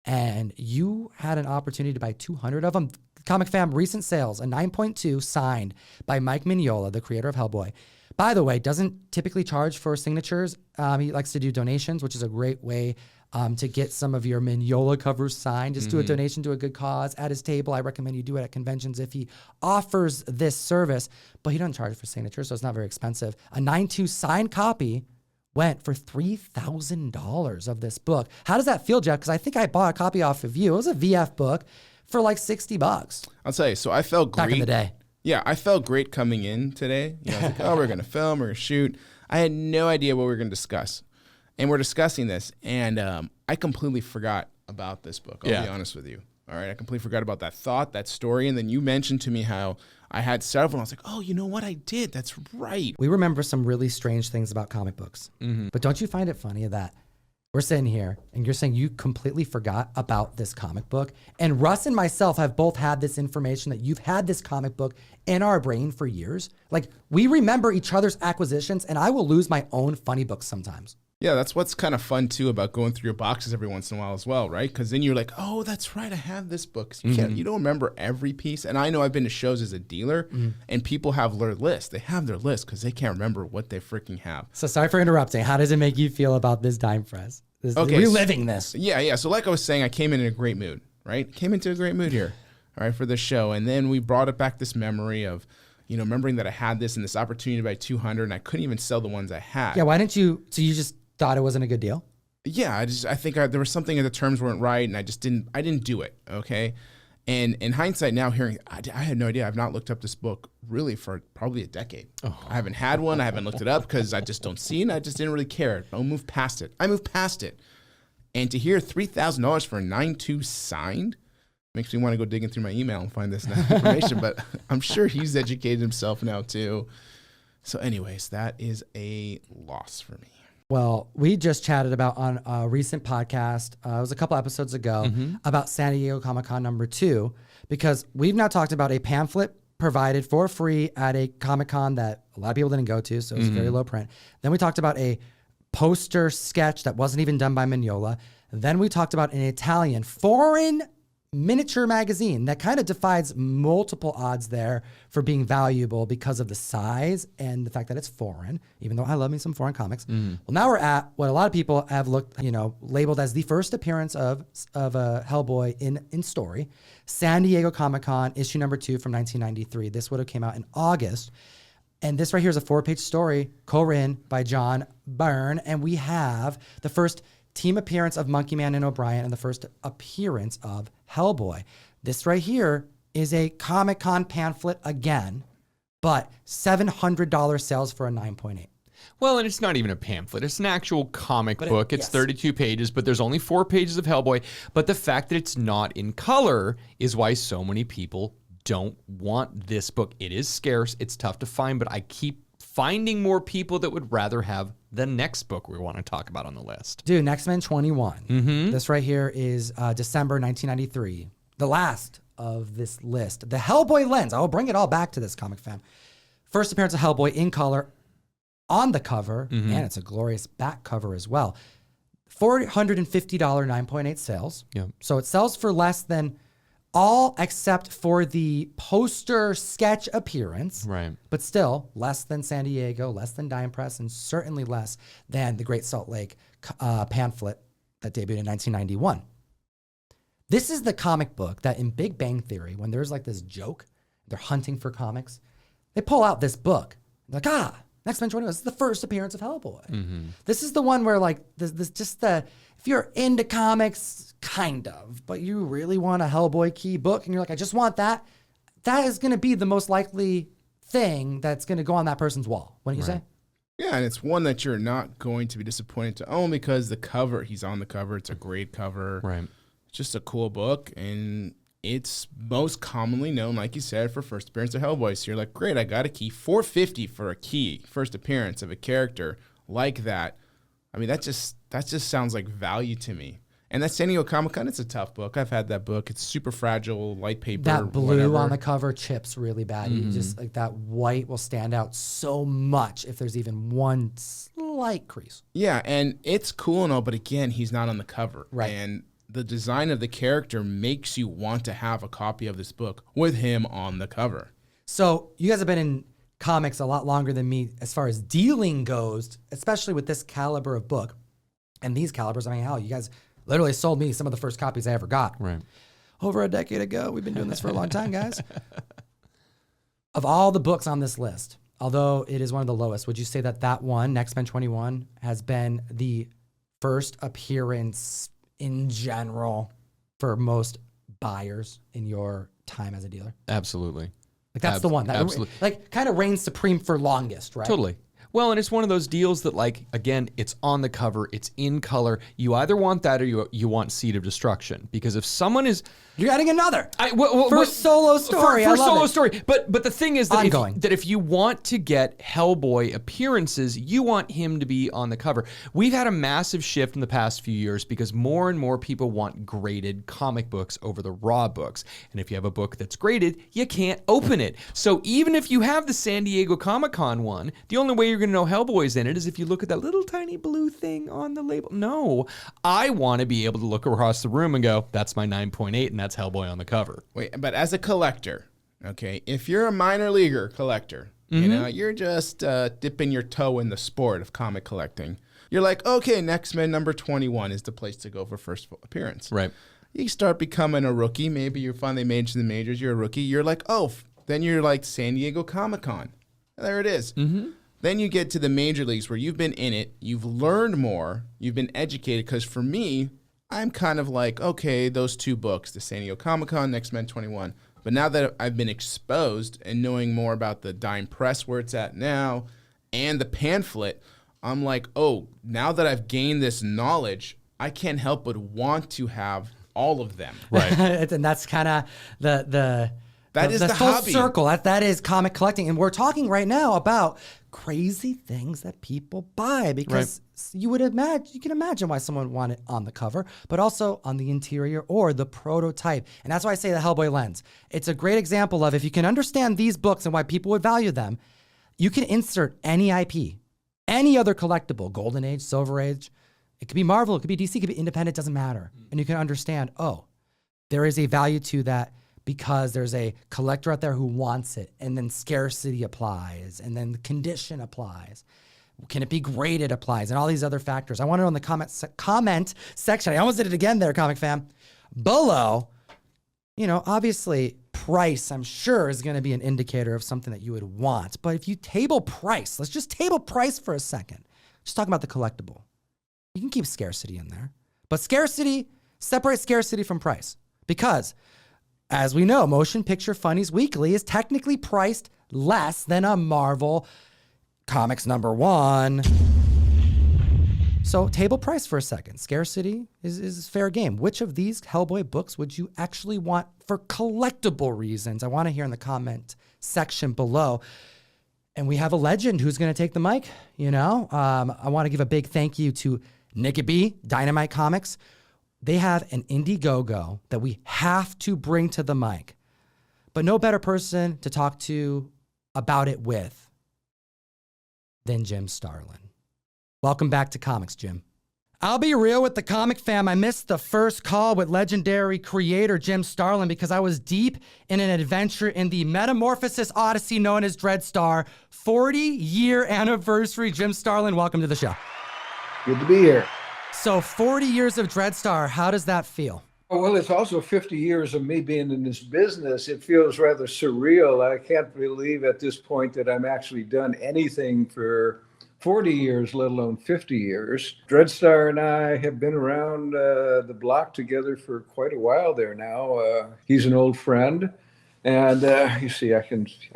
And you had an opportunity to buy 200 of them. Comic Fam, recent sales, a 9.2 signed by Mike Mignola, the creator of Hellboy. By the way, doesn't typically charge for signatures. He likes to do donations, which is a great way to get some of your Mignola covers signed. Just do a donation to a good cause at his table. I recommend you do it at conventions if he offers this service, but he doesn't charge for signatures, so it's not very expensive. A 9.2 signed copy went for $3,000 of this book. How does that feel, Jeff? Because I think I bought a copy off of you. It was a VF book for like $60. I'll tell you, so I felt great. Back in the day. Yeah, I felt great coming in today. I was like, oh, we're going to film, we're going to shoot. I had no idea what we were going to discuss. And we're discussing this, and I completely forgot about this book. I'll be honest with you. All right, I completely forgot about that thought, that story, and then you mentioned to me how I had several. And I was like, oh, you know what? I did. That's right. We remember some really strange things about comic books. But don't you find it funny that we're sitting here, and you're saying you completely forgot about this comic book? And Russ and myself have both had this information that you've had this comic book in our brain for years. Like, we remember each other's acquisitions, and I will lose my own funny books sometimes. Yeah, that's what's kind of fun, too, about going through your boxes every once in a while as well, right? Because then you're like, oh, that's right, I have this book. You don't remember every piece. And I know I've been to shows as a dealer, and people have their list. They have their list because they can't remember what they freaking have. So sorry for interrupting. How does it make you feel about this Dime Press? Okay, reliving this. Yeah. So like I was saying, I came in a great mood, right? Came into a great mood here, all right, for this show. And then we brought it back this memory of, remembering that I had this and this opportunity to buy 200, and I couldn't even sell the ones I had. Yeah, why didn't you? So you just thought it wasn't a good deal? Yeah, I think there was something that the terms weren't right, and I didn't do it, okay? And in hindsight now hearing, I had no idea. I've not looked up this book really for probably a decade. I haven't had one. I haven't looked it up because I just don't see it. I just didn't really care. I moved past it. And to hear $3,000 for a 9.2 signed makes me want to go digging through my email and find this information. But I'm sure he's educated himself now too. So anyways, that is a loss for me. Well, we just chatted about on a recent podcast, it was a couple episodes ago, about San Diego Comic-Con #2, because we've now talked about a pamphlet provided for free at a Comic-Con that a lot of people didn't go to, so it was very low print. Then we talked about a poster sketch that wasn't even done by Mignola. Then we talked about an Italian foreign miniature magazine that kind of defies multiple odds there for being valuable because of the size and the fact that it's foreign, even though I love me some foreign comics. Well, now we're at what a lot of people have labeled as the first appearance of Hellboy in story, San Diego Comic-Con issue #2 from 1993. This would have came out in August. And this right here is a 4-page story co-written by John Byrne. And we have the first team appearance of Monkey Man and O'Brien and the first appearance of Hellboy. This right here is a Comic-Con pamphlet again, but $700 sales for a 9.8. Well, and it's not even a pamphlet. It's an actual comic book. It's 32 pages, but there's only 4 pages of Hellboy. But the fact that it's not in color is why so many people don't want this book. It is scarce. It's tough to find, but I keep finding more people that would rather have the next book we want to talk about on the list. Dude, X-Men 21. This right here is December 1993. The last of this list. The Hellboy lens. I will bring it all back to this comic fam. First appearance of Hellboy in color on the cover, and it's a glorious back cover as well. $450 9.8 sales. Yeah. So it sells for less than all except for the poster sketch appearance. Right. But still less than San Diego, less than Dime Press, and certainly less than the Great Salt Lake pamphlet that debuted in 1991. This is the comic book that in Big Bang Theory, when there's like this joke, they're hunting for comics, they pull out this book. Like, X-Men 21, this is the first appearance of Hellboy. This is the one where like, if you're into comics, kind of, but you really want a Hellboy key book and you're like, I just want that, that is going to be the most likely thing that's going to go on that person's wall. Wouldn't you say? Yeah, and it's one that you're not going to be disappointed to own because the cover, he's on the cover. It's a great cover. Right. It's just a cool book, and it's most commonly known, like you said, for first appearance of Hellboy. So you're like, great, I got a key. $450 for a key, first appearance of a character like that. I mean, that just sounds like value to me. And that San Diego Comic-Con, it's a tough book. I've had that book. It's super fragile, light paper. That blue whatever. on the cover chips really bad. You just like that white will stand out so much if there's even one slight crease. Yeah, and it's cool and all, but again, he's not on the cover. Right. And the design of the character makes you want to have a copy of this book with him on the cover. So you guys have been in comics a lot longer than me as far as dealing goes, especially with this caliber of book. And these calibers, I mean, hell, you guys literally sold me some of the first copies I ever got. Right. Over a decade ago. We've been doing this for a long time, guys. Of all the books on this list, although it is one of the lowest, would you say that one, X-Men 21, has been the first appearance in general for most buyers in your time as a dealer? Absolutely. Like that's the one that absolutely. like kind of reigns supreme for longest, right? Totally. Well, and it's one of those deals that, like, again, it's on the cover, it's in color. You either want that or you want Seed of Destruction. Because if someone is... You're adding another. Solo story. For solo story. But the thing is that ongoing. If you want to get Hellboy appearances, you want him to be on the cover. We've had a massive shift in the past few years because more and more people want graded comic books over the raw books. And if you have a book that's graded, you can't open it. So even if you have the San Diego Comic-Con one, the only way you're going to know Hellboy's in it is if you look at that little tiny blue thing on the label. No, I want to be able to look across the room and go, that's my 9.8 and that's Hellboy on the cover. Wait, but as a collector, okay, if you're a minor leaguer collector, you know, you're just dipping your toe in the sport of comic collecting. You're like, okay, X-Men number 21 is the place to go for first appearance. Right. You start becoming a rookie. Maybe you finally made it to the majors. You're a rookie. You're like, then you're like San Diego Comic-Con. There it is. Then you get to the major leagues where you've been in it. You've learned more. You've been educated. Because for me, I'm kind of like, okay, those two books, the San Diego Comic-Con, X-Men 21. But now that I've been exposed and knowing more about the Dime Press, where it's at now, and the pamphlet, I'm like, oh, now that I've gained this knowledge, I can't help but want to have all of them. Right. And that's kind of the Is the full hobby. circle. That is comic collecting, and we're talking right now about crazy things that people buy because you can imagine why someone would want it on the cover, but also on the interior or the prototype. And that's why I say the Hellboy lens. It's a great example of if you can understand these books and why people would value them, you can insert any IP, any other collectible, Golden Age, Silver Age. It could be Marvel, it could be DC, it could be independent, doesn't matter. And you can understand, oh, there is a value to that because there's a collector out there who wants it, and then scarcity applies, and then the condition applies. Can it be graded applies, and all these other factors. I want it on the comment section. I almost did it again there, comic fam. Below, obviously price, I'm sure, is going to be an indicator of something that you would want. But if you table price, let's just table price for a second. Just talk about the collectible. You can keep scarcity in there, but separate scarcity from price, because as we know, Motion Picture Funnies Weekly is technically priced less than a Marvel Comics #1. So table price for a second. Scarcity is fair game. Which of these Hellboy books would you actually want for collectible reasons? I want to hear in the comment section below. And we have a legend who's going to take the mic. I want to give a big thank you to Nicky B, Dynamite Comics. They have an Indiegogo that we have to bring to the mic, but no better person to talk to about it with than Jim Starlin. Welcome back to Comics, Jim. I'll be real with the comic fam. I missed the first call with legendary creator Jim Starlin because I was deep in an adventure in the Metamorphosis Odyssey known as Dreadstar. 40-year anniversary. Jim Starlin, welcome to the show. Good to be here. So 40 years of Dreadstar, how does that feel? Well, it's also 50 years of me being in this business. It feels rather surreal. I can't believe at this point that I'm actually done anything for 40 years, let alone 50 years. Dreadstar and I have been around the block together for quite a while there now. He's an old friend, and you see, I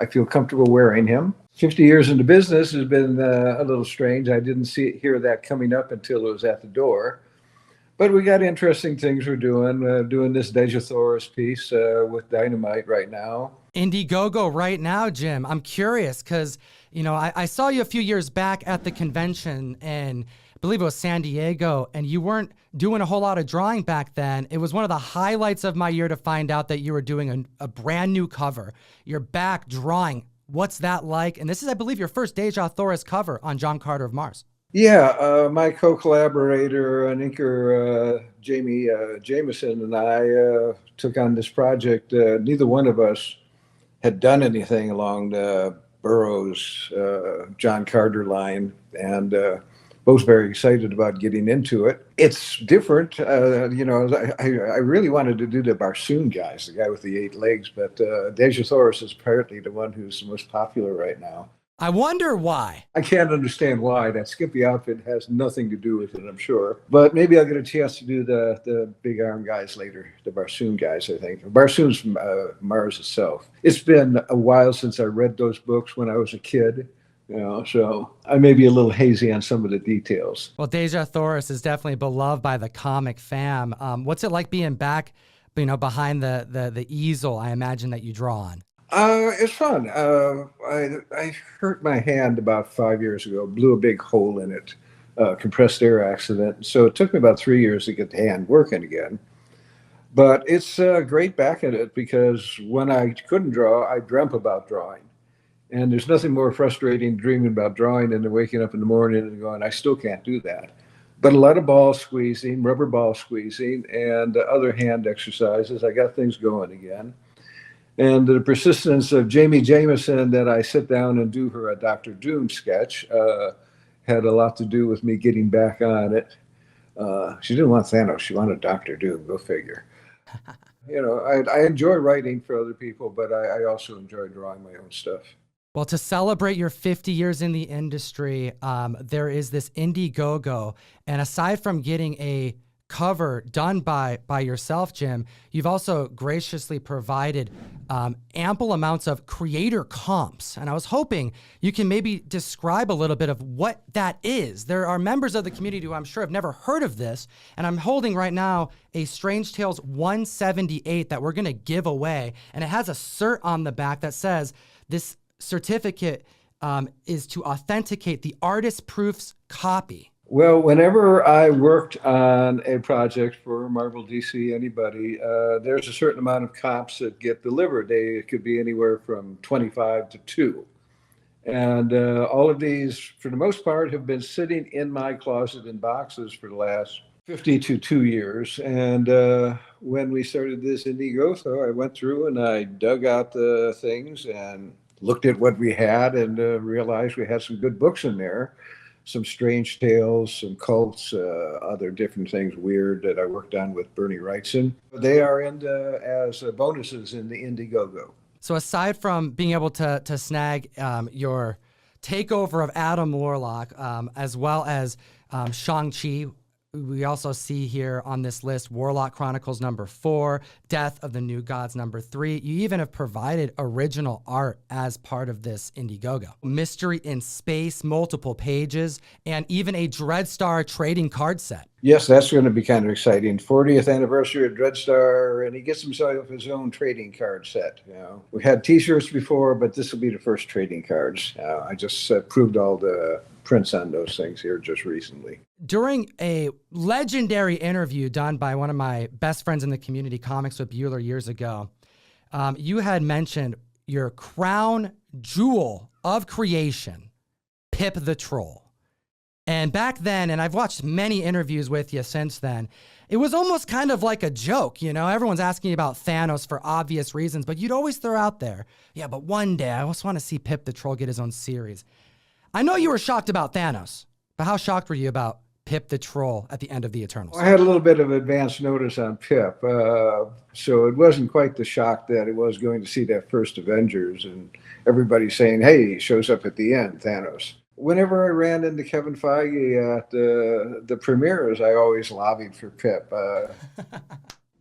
feel comfortable wearing him. 50 years into business has been a little strange. I didn't hear that coming up until it was at the door. But we got interesting things we're doing this Dejasaurus piece with Dynamite right now. Indiegogo right now, Jim. I'm curious because, I saw you a few years back at the convention, and I believe it was San Diego, and you weren't doing a whole lot of drawing back then. It was one of the highlights of my year to find out that you were doing a brand new cover. You're back drawing. What's that like? And this is, I believe, your first Dejasaurus cover on John Carter of Mars. Yeah, my co-collaborator and inker, Jamie Jameson, and I took on this project. Neither one of us had done anything along the Burroughs, John Carter line, and both very excited about getting into it. It's different. I really wanted to do the Barsoom guys, the guy with the 8 legs, but Dejasaurus is apparently the one who's the most popular right now. I wonder why. I can't understand why. That skimpy outfit has nothing to do with it, I'm sure. But maybe I'll get a chance to do the big arm guys later, the Barsoom guys, I think. Barsoom's from Mars itself. It's been a while since I read those books when I was a kid, so I may be a little hazy on some of the details. Well, Dejasaurus is definitely beloved by the comic fam. What's it like being back, behind the easel, I imagine, that you draw on? It's fun. I hurt my hand about 5 years ago, blew a big hole in it, compressed air accident. So it took me about 3 years to get the hand working again. But it's great back at it because when I couldn't draw, I dreamt about drawing. And there's nothing more frustrating dreaming about drawing than waking up in the morning and going, I still can't do that. But a lot of ball squeezing, rubber ball squeezing, and other hand exercises. I got things going again. And the persistence of Jamie Jameson that I sit down and do her a Dr. Doom sketch had a lot to do with me getting back on it. She didn't want Thanos. She wanted Dr. Doom. Go figure. I enjoy writing for other people, but I also enjoy drawing my own stuff. Well, to celebrate your 50 years in the industry, there is this Indiegogo. And aside from getting a cover done by yourself, Jim, you've also graciously provided ample amounts of creator comps. And I was hoping you can maybe describe a little bit of what that is. There are members of the community who I'm sure have never heard of this, and I'm holding right now a Strange Tales 178 that we're going to give away, and it has a cert on the back that says this certificate is to authenticate the artist proof's copy. Well, whenever I worked on a project for Marvel, DC, anybody, there's a certain amount of comps that get delivered. It could be anywhere from 25 to 2. And all of these, for the most part, have been sitting in my closet in boxes for the last 50 to 2 years. And when we started this Indiegogo, I went through and I dug out the things and looked at what we had and realized we had some good books in there. Some Strange Tales, some cults, other different things weird that I worked on with Bernie Wrightson. They are in as bonuses in the Indiegogo. So aside from being able to snag your takeover of Adam Warlock, as well as Shang-Chi, we also see here on this list Warlock Chronicles #4, Death of the New Gods #3. You even have provided original art as part of this Indiegogo. Mystery in Space, multiple pages, and even a Dreadstar trading card set. Yes, that's going to be kind of exciting. 40th anniversary of Dreadstar, and he gets himself his own trading card set. You know, we had T-shirts before, but this will be the first trading cards. I just proved all the prints on those things here just recently. During a legendary interview done by one of my best friends in the community, Comics with Bueller, years ago, you had mentioned your crown jewel of creation, Pip the Troll. And back then, and I've watched many interviews with you since then, it was almost kind of like a joke, you know? Everyone's asking about Thanos for obvious reasons, but you'd always throw out there, yeah, but one day I just want to see Pip the Troll get his own series. I know you were shocked about Thanos, but how shocked were you about Pip the Troll at the end of the Eternals? I had a little bit of advance notice on Pip, so it wasn't quite the shock that it was going to see that first Avengers and everybody saying, hey, he shows up at the end, Thanos. Whenever I ran into Kevin Feige at the premieres, I always lobbied for Pip.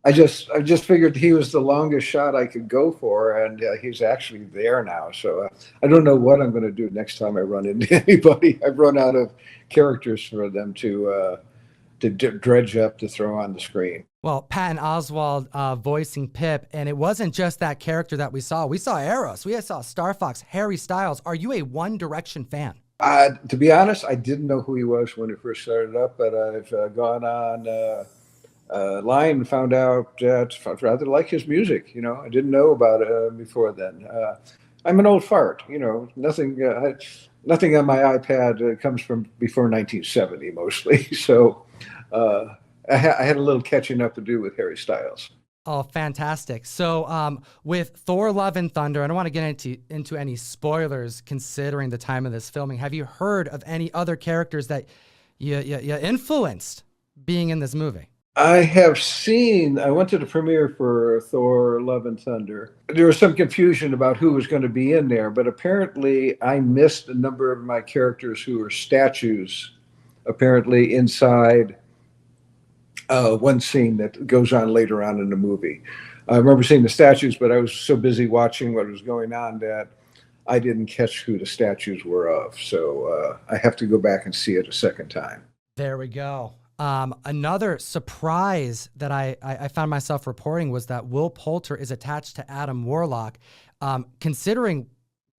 I just figured he was the longest shot I could go for, and he's actually there now. So I don't know what I'm going to do next time I run into anybody. I've run out of characters for them to dredge up to throw on the screen. Well, Patton Oswalt voicing Pip, and it wasn't just that character that we saw. We saw Eros, we saw Star Fox, Harry Styles. Are you a One Direction fan? To be honest, I didn't know who he was when it first started up, but I've gone on line and found out that I rather like his music. You know, I didn't know about it before then. I'm an old fart. You know, nothing on my iPad comes from before 1970 mostly. So I had a little catching up to do with Harry Styles. Oh, fantastic. So with Thor Love and Thunder, I don't want to get into any spoilers considering the time of this filming. Have you heard of any other characters that you influenced being in this movie? I went to the premiere for Thor Love and Thunder. There was some confusion about who was going to be in there, but apparently I missed a number of my characters who were statues, apparently inside one scene that goes on later on in the movie. I remember seeing the statues, but I was so busy watching what was going on that I didn't catch who the statues were of. So I have to go back and see it a second time. There we go. Another surprise that I found myself reporting was that Will Poulter is attached to Adam Warlock. Considering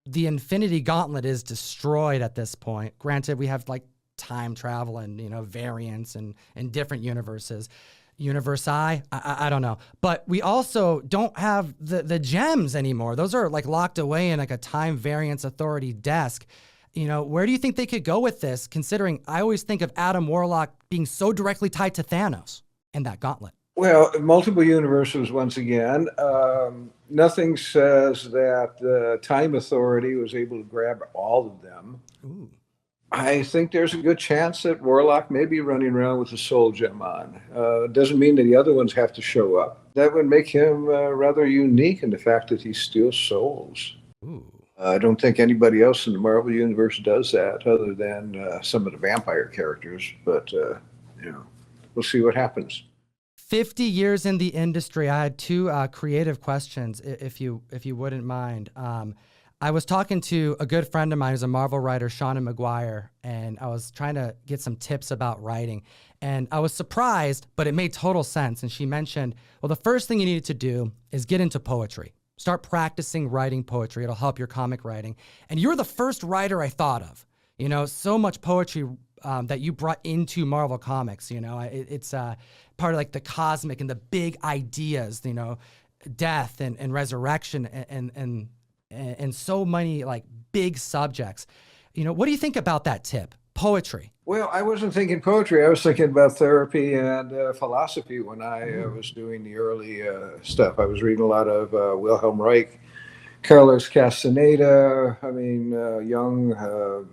the Infinity Gauntlet is destroyed at this point, granted we have like time travel and, you know, variants and different universes. I don't know. But we also don't have the gems anymore. Those are like locked away in like a time variance authority desk. You know, where do you think they could go with this, considering I always think of Adam Warlock being so directly tied to Thanos and that gauntlet? Well, multiple universes once again. Nothing says that the Time Authority was able to grab all of them. Ooh. I think there's a good chance that Warlock may be running around with a soul gem on. Doesn't mean that the other ones have to show up. That would make him rather unique in the fact that he steals souls. Ooh. I don't think anybody else in the Marvel Universe does that other than some of the vampire characters. But, you know, we'll see what happens. 50 years in the industry. I had two creative questions, if you wouldn't mind. I was talking to a good friend of mine who's a Marvel writer, Shauna McGuire, and I was trying to get some tips about writing. And I was surprised, but it made total sense. And she mentioned, well, the first thing you needed to do is get into poetry. Start practicing writing poetry. It'll help your comic writing. And you're the first writer I thought of. You know, so much poetry that you brought into Marvel Comics. You know, it's part of like the cosmic and the big ideas. You know, death and resurrection and so many like big subjects. You know, what do you think about that tip? Poetry. Well, I wasn't thinking poetry. I was thinking about therapy and philosophy when I was doing the early stuff. I was reading a lot of Wilhelm Reich, Carlos Castaneda. I mean, Jung.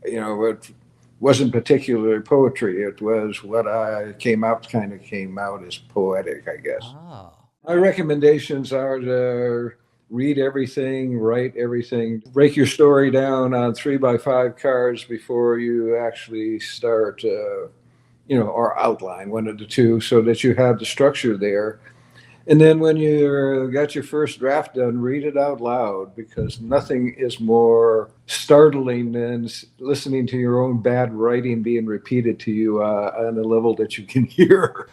You know, it wasn't particularly poetry. It was what I came out as poetic, I guess. Oh. My recommendations are to read everything, write everything, break your story down on 3x5 cards before you actually start, or outline one of the two so that you have the structure there. And then when you got your first draft done, read it out loud, because nothing is more startling than listening to your own bad writing being repeated to you on a level that you can hear.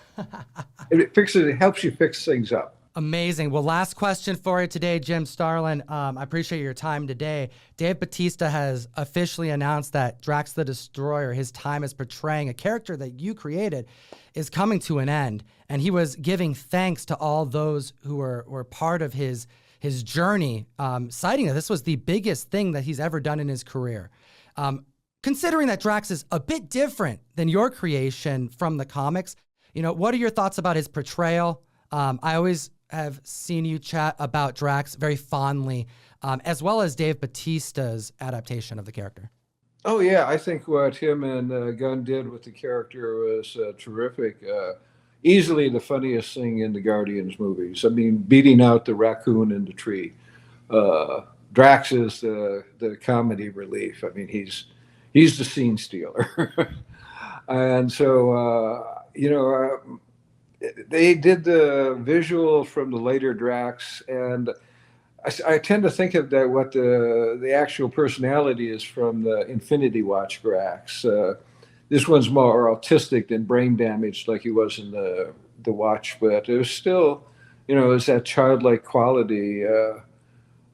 It helps you fix things up. Amazing. Well, last question for you today, Jim Starlin. I appreciate your time today. Dave Bautista has officially announced that Drax the Destroyer, his time as portraying a character that you created, is coming to an end. And he was giving thanks to all those who were part of his journey, citing that this was the biggest thing that he's ever done in his career. Considering that Drax is a bit different than your creation from the comics, you know, what are your thoughts about his portrayal? I always have seen you chat about Drax very fondly, as well as Dave Bautista's adaptation of the character. Oh, yeah. I think what him and Gunn did with the character was terrific. Easily the funniest thing in the Guardians movies. I mean, beating out the raccoon in the tree. Drax is the comedy relief. I mean, he's the scene stealer. And so, they did the visual from the later Drax, and I tend to think of that what the actual personality is from the Infinity Watch Drax. This one's more autistic than brain damaged like he was in the Watch, but it was still, it's that childlike quality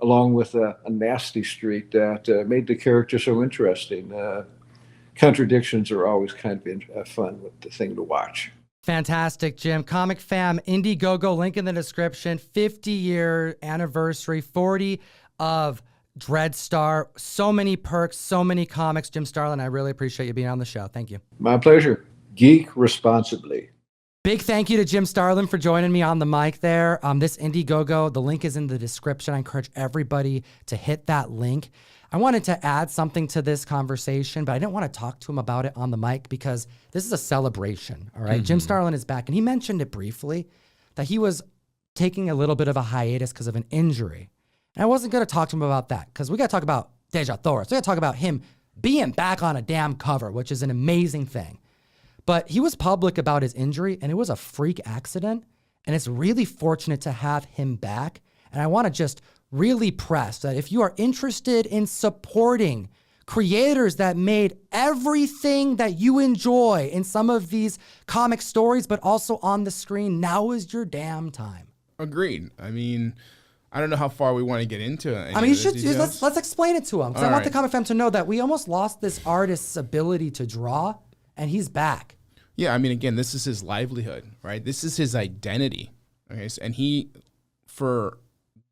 along with a nasty streak that made the character so interesting. Contradictions are always kind of fun with the thing to watch. Fantastic, Jim. Comic Fam, Indiegogo, link in the description. 50-year anniversary, 40 of Dreadstar. So many perks, so many comics. Jim Starlin, I really appreciate you being on the show. Thank you. My pleasure. Geek responsibly. Big thank you to Jim Starlin for joining me on the mic there. This Indiegogo, the link is in the description. I encourage everybody to hit that link. I wanted to add something to this conversation, but I didn't want to talk to him about it on the mic because this is a celebration, all right? Mm-hmm. Jim Starlin is back, and he mentioned it briefly, that he was taking a little bit of a hiatus because of an injury. And I wasn't going to talk to him about that because we got to talk about Deja Thor. So we got to talk about him being back on a damn cover, which is an amazing thing. But he was public about his injury, and it was a freak accident, and it's really fortunate to have him back. And I want to just really press that if you are interested in supporting creators that made everything that you enjoy in some of these comic stories, but also on the screen, now is your damn time. Agreed. I mean, I don't know how far we want to get into it. I mean, let's explain it to him. Because I want the comic fam to know that we almost lost this artist's ability to draw, and he's back. Yeah, I mean, again, this is his livelihood, right? This is his identity. Okay, and for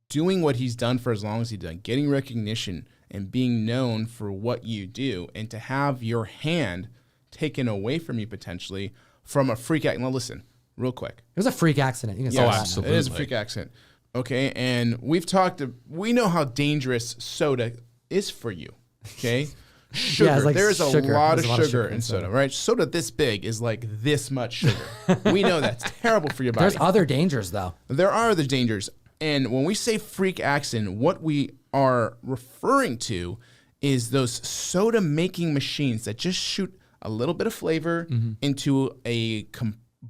doing what he's done for as long as he's done, getting recognition and being known for what you do, and to have your hand taken away from you potentially from a freak accident. Now, listen, real quick. It was a freak accident. You can say that. Absolutely. It is a freak accident. Okay, and we know how dangerous soda is for you. Okay, sugar. Yeah, like there's a sugar. lot of sugar in soda, right? Soda this big is like this much sugar. We know that's terrible for your body. There's other dangers, though. There are other dangers. And when we say freak accident, what we are referring to is those soda making machines that just shoot a little bit of flavor into a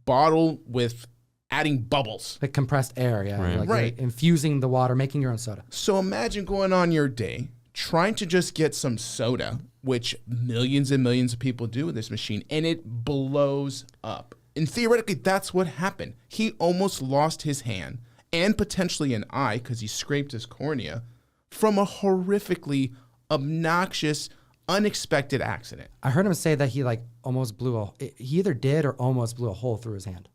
bottle with adding bubbles. Like compressed air, yeah. Right. Like Right. you're infusing the water, making your own soda. So imagine going on your day, trying to just get some soda, which millions and millions of people do with this machine, and it blows up. And theoretically, that's what happened. He almost lost his hand and potentially an eye because he scraped his cornea from a horrifically obnoxious, unexpected accident. I heard him say that he like almost he either did or almost blew a hole through his hand.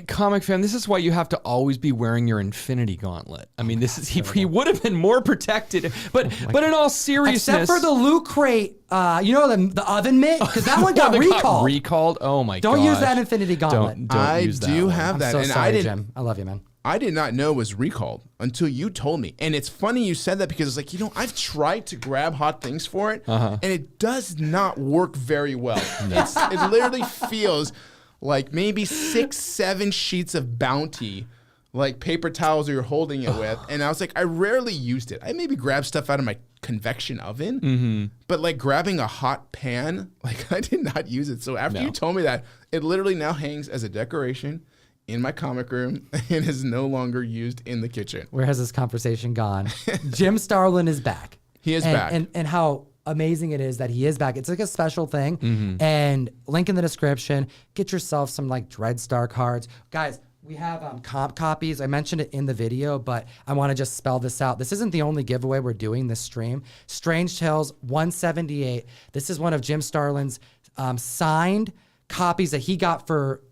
Comic fan, this is why you have to always be wearing your Infinity Gauntlet. I mean, this is he would have been more protected, but in all seriousness, Except for the loot crate, the oven mitt, because that one got recalled. Recalled? Oh my god! Don't use that Infinity Gauntlet. Don't I use that do one. have I'm that, so and sorry, Jim. I love you, man. I did not know it was recalled until you told me. And it's funny you said that because it's like, I've tried to grab hot things for it, and it does not work very well. It literally feels like maybe 6-7 sheets of Bounty, like paper towels you're holding it with. And I was like, I rarely used it. I maybe grab stuff out of my convection oven, but like grabbing a hot pan, like I did not use it. So after you told me that, it literally now hangs as a decoration in my comic room and is no longer used in the kitchen. Where has this conversation gone? Jim Starlin is back. He is back. And how amazing it is that he is back. It's like a special thing. And link in the description. Get yourself some like Dreadstar cards. Guys, we have comp copies. I mentioned it in the video, but I want to just spell this out. This isn't the only giveaway we're doing this stream. Strange Tales 178. This is one of Jim Starlin's signed copies that he got for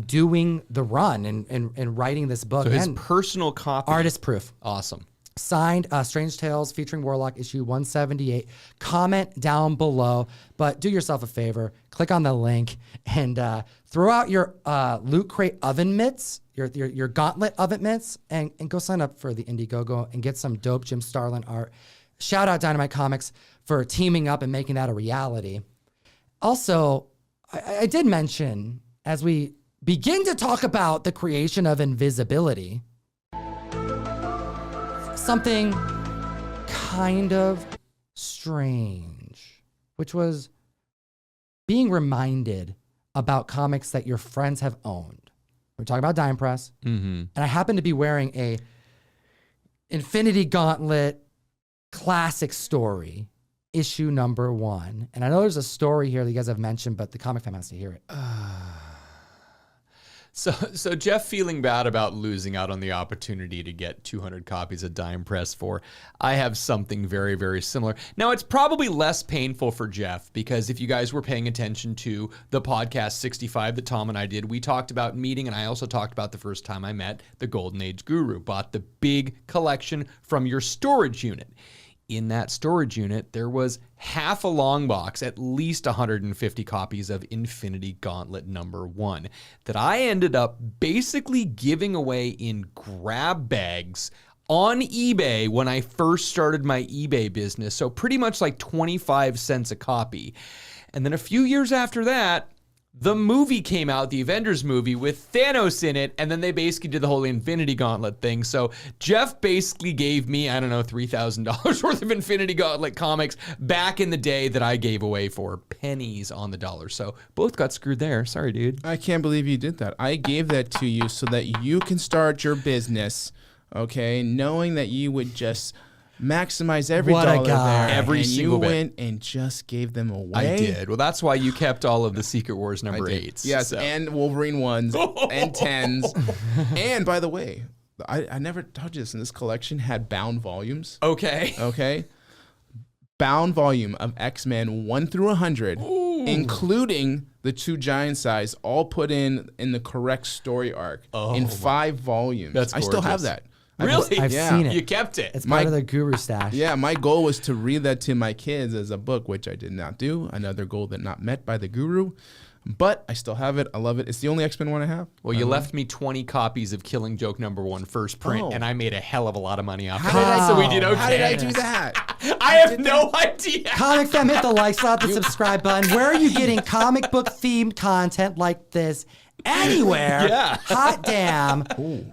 doing the run and writing this book. So his and personal copy, artist proof. Awesome. Signed Strange Tales featuring Warlock issue 178. Comment down below, but do yourself a favor. Click on the link and throw out your Loot Crate oven mitts, your Gauntlet oven mitts, and go sign up for the Indiegogo and get some dope Jim Starlin art. Shout out Dynamite Comics for teaming up and making that a reality. Also, I did mention, as we begin to talk about the creation of invisibility, something kind of strange, which was being reminded about comics that your friends have owned. We're talking about Dime Press, and I happen to be wearing a Infinity Gauntlet classic story, issue number 1. And I know there's a story here that you guys have mentioned, but the comic fan has to hear it. So Jeff feeling bad about losing out on the opportunity to get 200 copies of Dime Press 4. I have something very, very similar. Now, it's probably less painful for Jeff because if you guys were paying attention to the podcast 65 that Tom and I did, we talked about meeting, and I also talked about the first time I met the Golden Age Guru, bought the big collection from your storage unit. In that storage unit, there was half a long box, at least 150 copies of Infinity Gauntlet number 1 that I ended up basically giving away in grab bags on eBay when I first started my eBay business. So pretty much like 25 cents a copy. And then a few years after that, the movie came out, the Avengers movie with Thanos in it, and then they basically did the whole Infinity Gauntlet thing. So Jeff basically gave me, I don't know, $3,000 worth of Infinity Gauntlet comics back in the day that I gave away for pennies on the dollar. So both got screwed there. Sorry, dude. I can't believe you did that. I gave that to you so that you can start your business, okay, knowing that you would just maximize every What a dollar guy. there. Every and single you bit. went and just gave them away. I did. Well, that's why you kept all of the Secret Wars number 8s. Yes, so. and Wolverine 1s and 10s. And by the way, I never told you this, in this collection had bound volumes. Okay. Okay? Bound volume of X-Men 1 through 100, including the 2 giant size, all put in the correct story arc in 5 volumes. That's I still have gorgeous. that. Really? I've Yeah. seen it. You kept it. It's part of the Guru stash. Yeah, my goal was to read that to my kids as a book, which I did not do. Another goal that not met by the Guru. But I still have it. I love it. It's the only X-Men one I have. Well, you left me 20 copies of Killing Joke number 1 first print, Oh. and I made a hell of a lot of money off How it. did I- So we did okay. How did I do that? I have no idea. Comic Fam, hit the like, slap the subscribe button. Where are you getting comic book themed content like this? Anywhere. Yeah. Hot damn.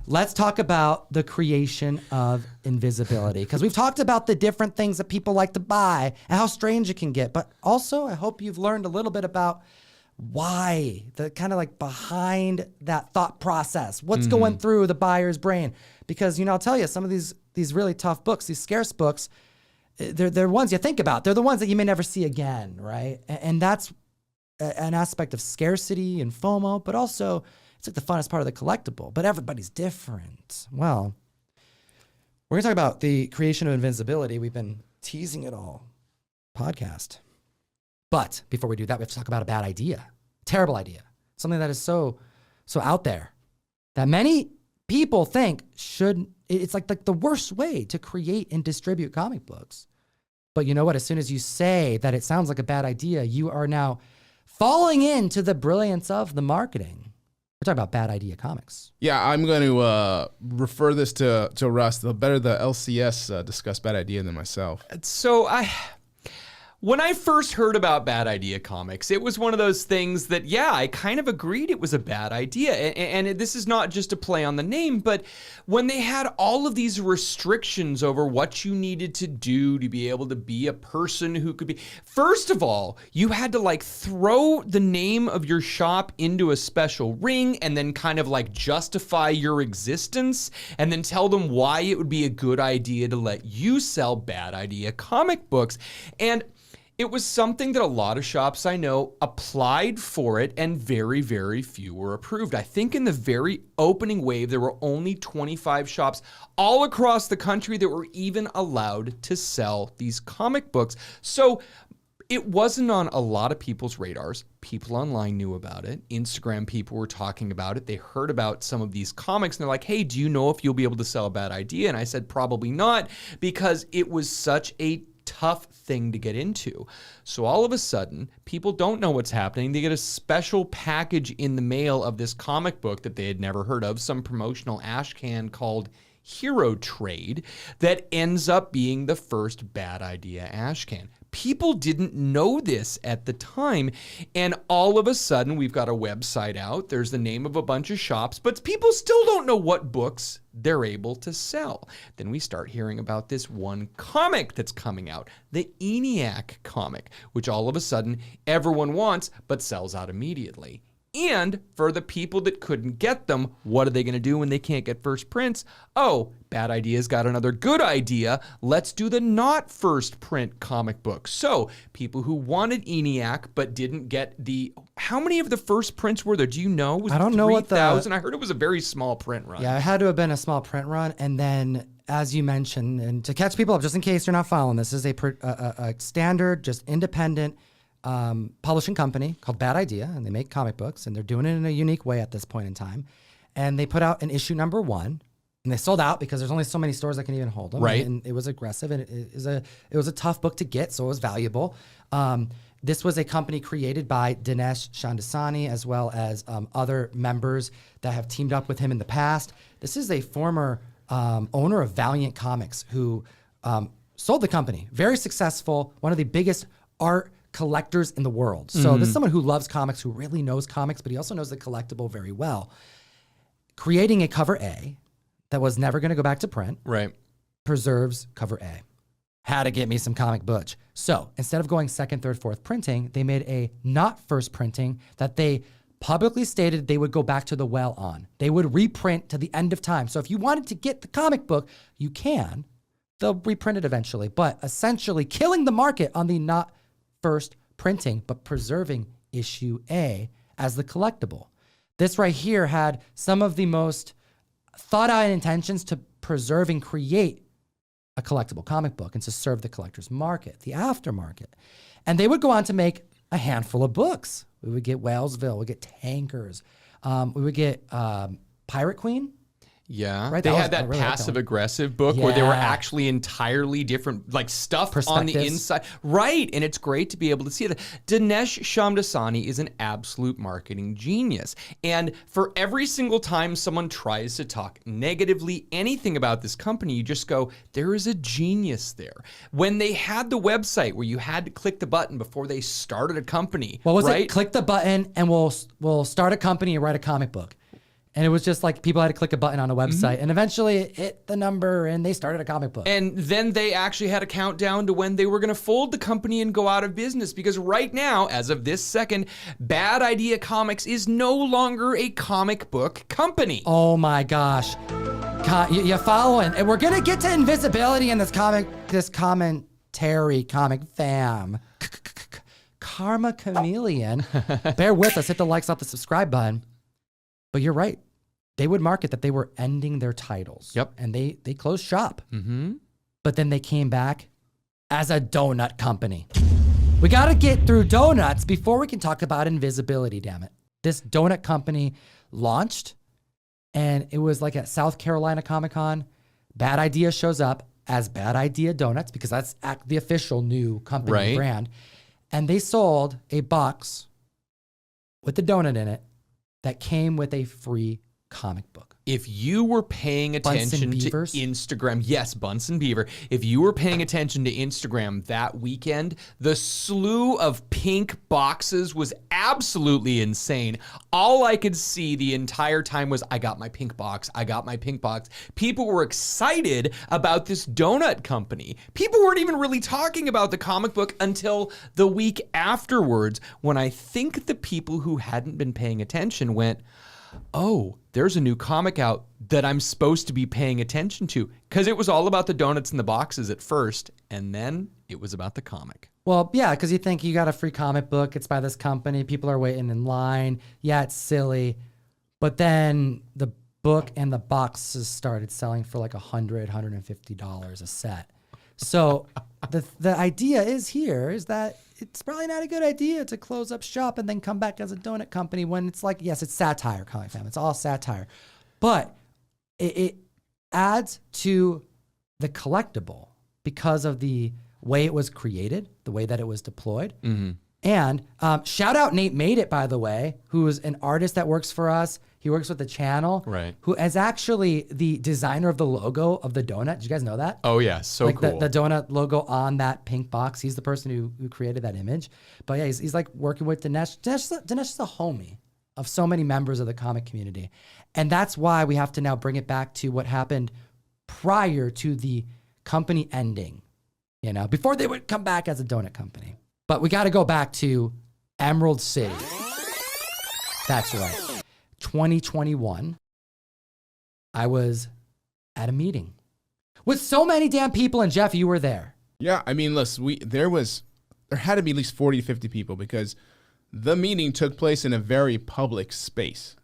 Let's talk about the creation of invisibility. Because we've talked about the different things that people like to buy and how strange it can get. But also, I hope you've learned a little bit about why, the kind of like behind that thought process, what's going through the buyer's brain. Because, I'll tell you, some of these really tough books, these scarce books, they're ones you think about. They're the ones that you may never see again, right? And that's an aspect of scarcity and FOMO, but also it's like the funnest part of the collectible. But everybody's different. Well, we're going to talk about the creation of invincibility. We've been teasing it all podcast. But before we do that, we have to talk about a bad idea, terrible idea, something that is so out there that many people think it's like the worst way to create and distribute comic books. But you know what? As soon as you say that it sounds like a bad idea, you are now falling into the brilliance of the marketing. We're talking about bad idea comics. Yeah, I'm going to refer this to Russ. Better the LCS discuss bad idea than myself. So when I first heard about Bad Idea Comics, it was one of those things that, yeah, I kind of agreed it was a bad idea. And this is not just a play on the name, but when they had all of these restrictions over what you needed to do to be able to be a person who could be... First of all, you had to like throw the name of your shop into a special ring and then kind of like justify your existence and then tell them why it would be a good idea to let you sell Bad Idea comic books. And it was something that a lot of shops I know applied for it, and very, very few were approved. I think in the very opening wave, there were only 25 shops all across the country that were even allowed to sell these comic books. So it wasn't on a lot of people's radars. People online knew about it. Instagram people were talking about it. They heard about some of these comics, and they're like, hey, do you know if you'll be able to sell a Bad Idea? And I said, probably not, because it was such a tough thing to get into. So all of a sudden, people don't know what's happening. They get a special package in the mail of this comic book that they had never heard of, some promotional ash can called Hero Trade, that ends up being the first Bad Idea ash can. People didn't know this at the time, and all of a sudden we've got a website out. There's the name of a bunch of shops, but people still don't know what books they're able to sell. Then we start hearing about this one comic that's coming out, the ENIAC comic, which all of a sudden everyone wants but sells out immediately. And for the people that couldn't get them, what are they going to do when they can't get first prints? Oh, Bad Idea's got another good idea. Let's do the not first print comic book. So people who wanted ENIAC but didn't get the... How many of the first prints were there? Do you know? Was I don't know what 3,000? I heard it was a very small print run. Yeah, it had to have been a small print run. And then, as you mentioned, and to catch people up, just in case you're not following, this is a standard, just independent publishing company called Bad Idea, and they make comic books, and they're doing it in a unique way at this point in time. And they put out an issue number 1, and they sold out because there's only so many stores that can even hold them. Right. And it was aggressive, and it was a tough book to get, so it was valuable. This was a company created by Dinesh Shandasani, as well as other members that have teamed up with him in the past. This is a former owner of Valiant Comics who sold the company. Very successful, one of the biggest art collectors in the world. So this is someone who loves comics, who really knows comics, but he also knows the collectible very well. Creating a cover A that was never going to go back to print. Right. Preserves cover A. Had to get me some comic butch. So instead of going second, third, fourth printing, they made a not first printing that they publicly stated they would go back to the well on. They would reprint to the end of time. So if you wanted to get the comic book, you can. They'll reprint it eventually, but essentially killing the market on the not first printing, but preserving issue A as the collectible. This right here had some of the most thought out intentions to preserve and create a collectible comic book and to serve the collector's market, the aftermarket. And they would go on to make a handful of books. We would get Whalesville, we'd get Tankers, we would get Pirate Queen. Yeah, Right, they that had was- I that really like that passive-aggressive book where they were Yeah. actually entirely different, like stuff on the Perspectives. inside. Right, and it's great to be able to see that. Dinesh Shamdasani is an absolute marketing genius. And for every single time someone tries to talk negatively anything about this company, you just go, there is a genius there. When they had the website where you had to click the button before they started a company, What was right? it? Click the button and we'll start a company and write a comic book. And it was just like people had to click a button on a website, and eventually it hit the number, and they started a comic book. And then they actually had a countdown to when they were going to fold the company and go out of business, because right now, as of this second, Bad Idea Comics is no longer a comic book company. Oh my gosh. You're following. And we're going to get to invisibility in this commentary, comic fam. Karma Chameleon. Bear with us. Hit the likes off the subscribe button. But you're right. They would market that they were ending their titles. Yep. And they closed shop. Mm-hmm. But then they came back as a donut company. We got to get through donuts before we can talk about invisibility, damn it. This donut company launched, and it was like at South Carolina Comic Con. Bad Idea shows up as Bad Idea Donuts because that's the official new company brand. And they sold a box with the donut in it that came with a free comic book. If you were paying attention to Instagram, yes, Bunsen Beaver. If you were paying attention to Instagram that weekend, the slew of pink boxes was absolutely insane. All I could see the entire time was, I got my pink box. I got my pink box. People were excited about this donut company. People weren't even really talking about the comic book until the week afterwards, when I think the people who hadn't been paying attention went, oh, there's a new comic out that I'm supposed to be paying attention to. Because it was all about the donuts and the boxes at first, and then it was about the comic. Well, yeah, because you think you got a free comic book, it's by this company, people are waiting in line. Yeah, it's silly. But then the book and the boxes started selling for like $100, $150 a set. So the idea is that it's probably not a good idea to close up shop and then come back as a donut company when it's like, yes, it's satire, comic fam. It's all satire. But it adds to the collectible because of the way it was created, the way that it was deployed. Mm-hmm. And shout out Nate Made It, by the way, who is an artist that works for us. He works with the channel, right? Who is actually the designer of the logo of the donut. Did you guys know that? Oh yeah, so cool. The donut logo on that pink box. He's the person who created that image. But yeah, he's like working with Dinesh. Dinesh is a homie of so many members of the comic community. And that's why we have to now bring it back to what happened prior to the company ending, before they would come back as a donut company. But we got to go back to Emerald City. That's right. 2021, I was at a meeting with so many damn people, and Jeff, you were there. Yeah, I mean, listen, there had to be at least 40 to 50 people because the meeting took place in a very public space.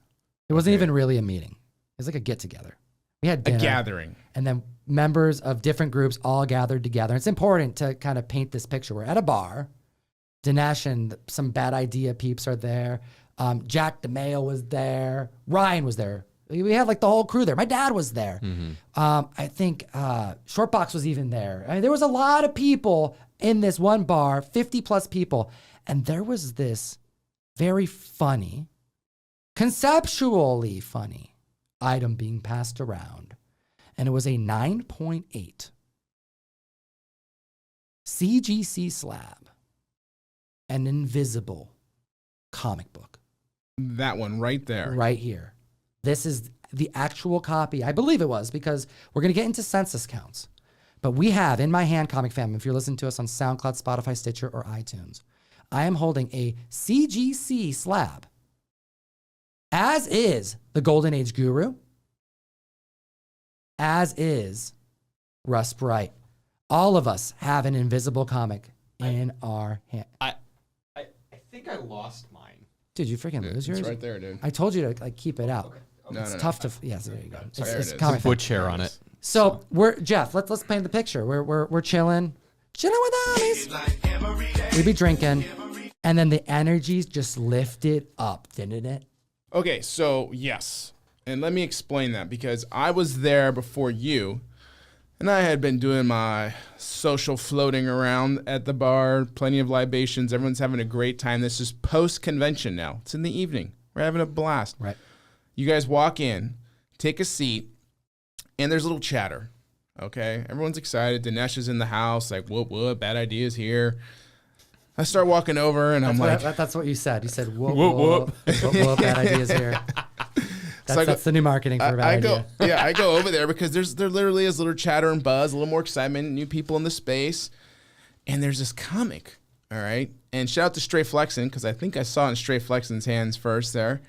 It wasn't even really a meeting. It was like a get-together. We had dinner, a gathering. And then members of different groups all gathered together. It's important to kind of paint this picture. We're at a bar. Dinesh and some Bad Idea peeps are there. Jack DeMeo was there. Ryan was there. We had like the whole crew there. My dad was there. Mm-hmm. I think Shortbox was even there. I mean, there was a lot of people in this one bar, 50 plus people. And there was this very funny, conceptually funny item being passed around. And it was a 9.8 CGC slab, an invisible comic book. That one right there. Right here. This is the actual copy. I believe it was, because we're going to get into census counts. But we have in my hand, Comic Fam, if you're listening to us on SoundCloud, Spotify, Stitcher, or iTunes, I am holding a CGC slab, as is the Golden Age Guru, as is Russ Bright. All of us have an invisible comic in our hand. I think I lost mine. Dude, you freaking lose yours? It's right there, dude. I told you to keep it out. Okay. It's tough to. Yes, there you go. It's it comic Put wood chair on it. So Jeff. Let's paint the picture. We're chilling with the homies. We be drinking, and then the energies just lifted up, didn't it? Okay, so yes, and let me explain that because I was there before you, and I had been doing my social floating around at the bar, plenty of libations. Everyone's having a great time. This is post-convention now. It's in the evening. We're having a blast. Right. You guys walk in, take a seat, and there's a little chatter. Okay? Everyone's excited. Dinesh is in the house. Like, whoop, Bad Idea's here. I start walking over, and I'm like... That's what you said. You said, whoop, Bad Idea's here. That's the new marketing for Bad Idea. I go over there because there literally is a little chatter and buzz, a little more excitement, new people in the space, and there's this comic. All right, and shout out to Stray Flexin because I think I saw it in Stray Flexin's hands first there,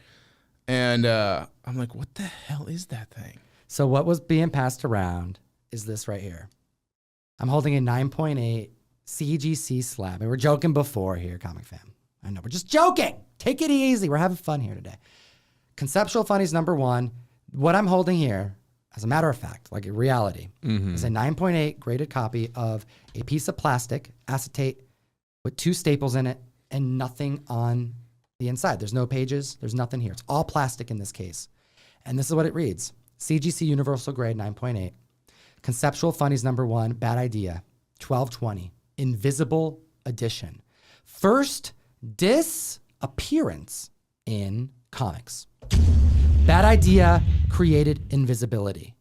and I'm like, what the hell is that thing? So what was being passed around is this right here. I'm holding a 9.8 CGC slab, and we're joking before here, Comic Fam. I know we're just joking. Take it easy. We're having fun here today. Conceptual Funnies #1. What I'm holding here, as a matter of fact, like in reality, is a 9.8 graded copy of a piece of plastic, acetate, with 2 staples in it and nothing on the inside. There's no pages. There's nothing here. It's all plastic in this case. And this is what it reads. CGC Universal Grade 9.8. Conceptual Funnies #1, Bad Idea, 12/20, Invisible Edition. First disappearance in comics. Bad Idea created invisibility.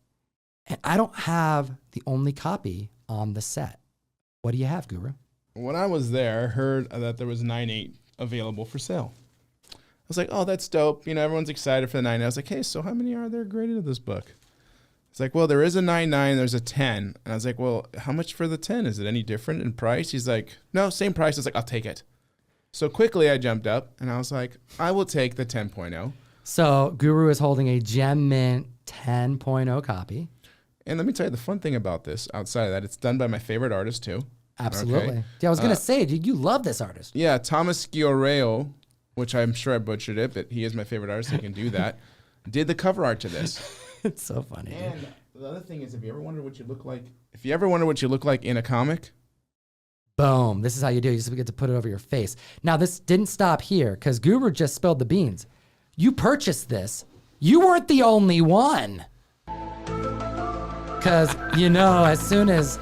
And I don't have the only copy on the set. What do you have, Guru? When I was there, I heard that there was 9.8 available for sale. I was like, oh, that's dope. You know, everyone's excited for the 9.8. I was like, hey, so how many are there graded of this book? It's like, well, there is a 9.9, there's a 10. And I was like, well, how much for the 10? Is it any different in price? He's like, no, same price. I was like, I'll take it. So quickly I jumped up and I was like, I will take the 10.0. So Guru is holding a Gem Mint 10.0 copy. And let me tell you the fun thing about this, outside of that, it's done by my favorite artist too. Absolutely. Okay. Yeah, I was going to say, dude, you love this artist. Yeah, Thomas Sciorreo, which I'm sure I butchered it, but he is my favorite artist. He can do that. Did the cover art to this. It's so funny. And Dude. the other thing is, if you ever wonder what you look like, in a comic, Boom. This is how you do it. You just get to put it over your face. Now, this didn't stop here because Guru just spilled the beans. You purchased this. You weren't the only one. Because, you know, as soon as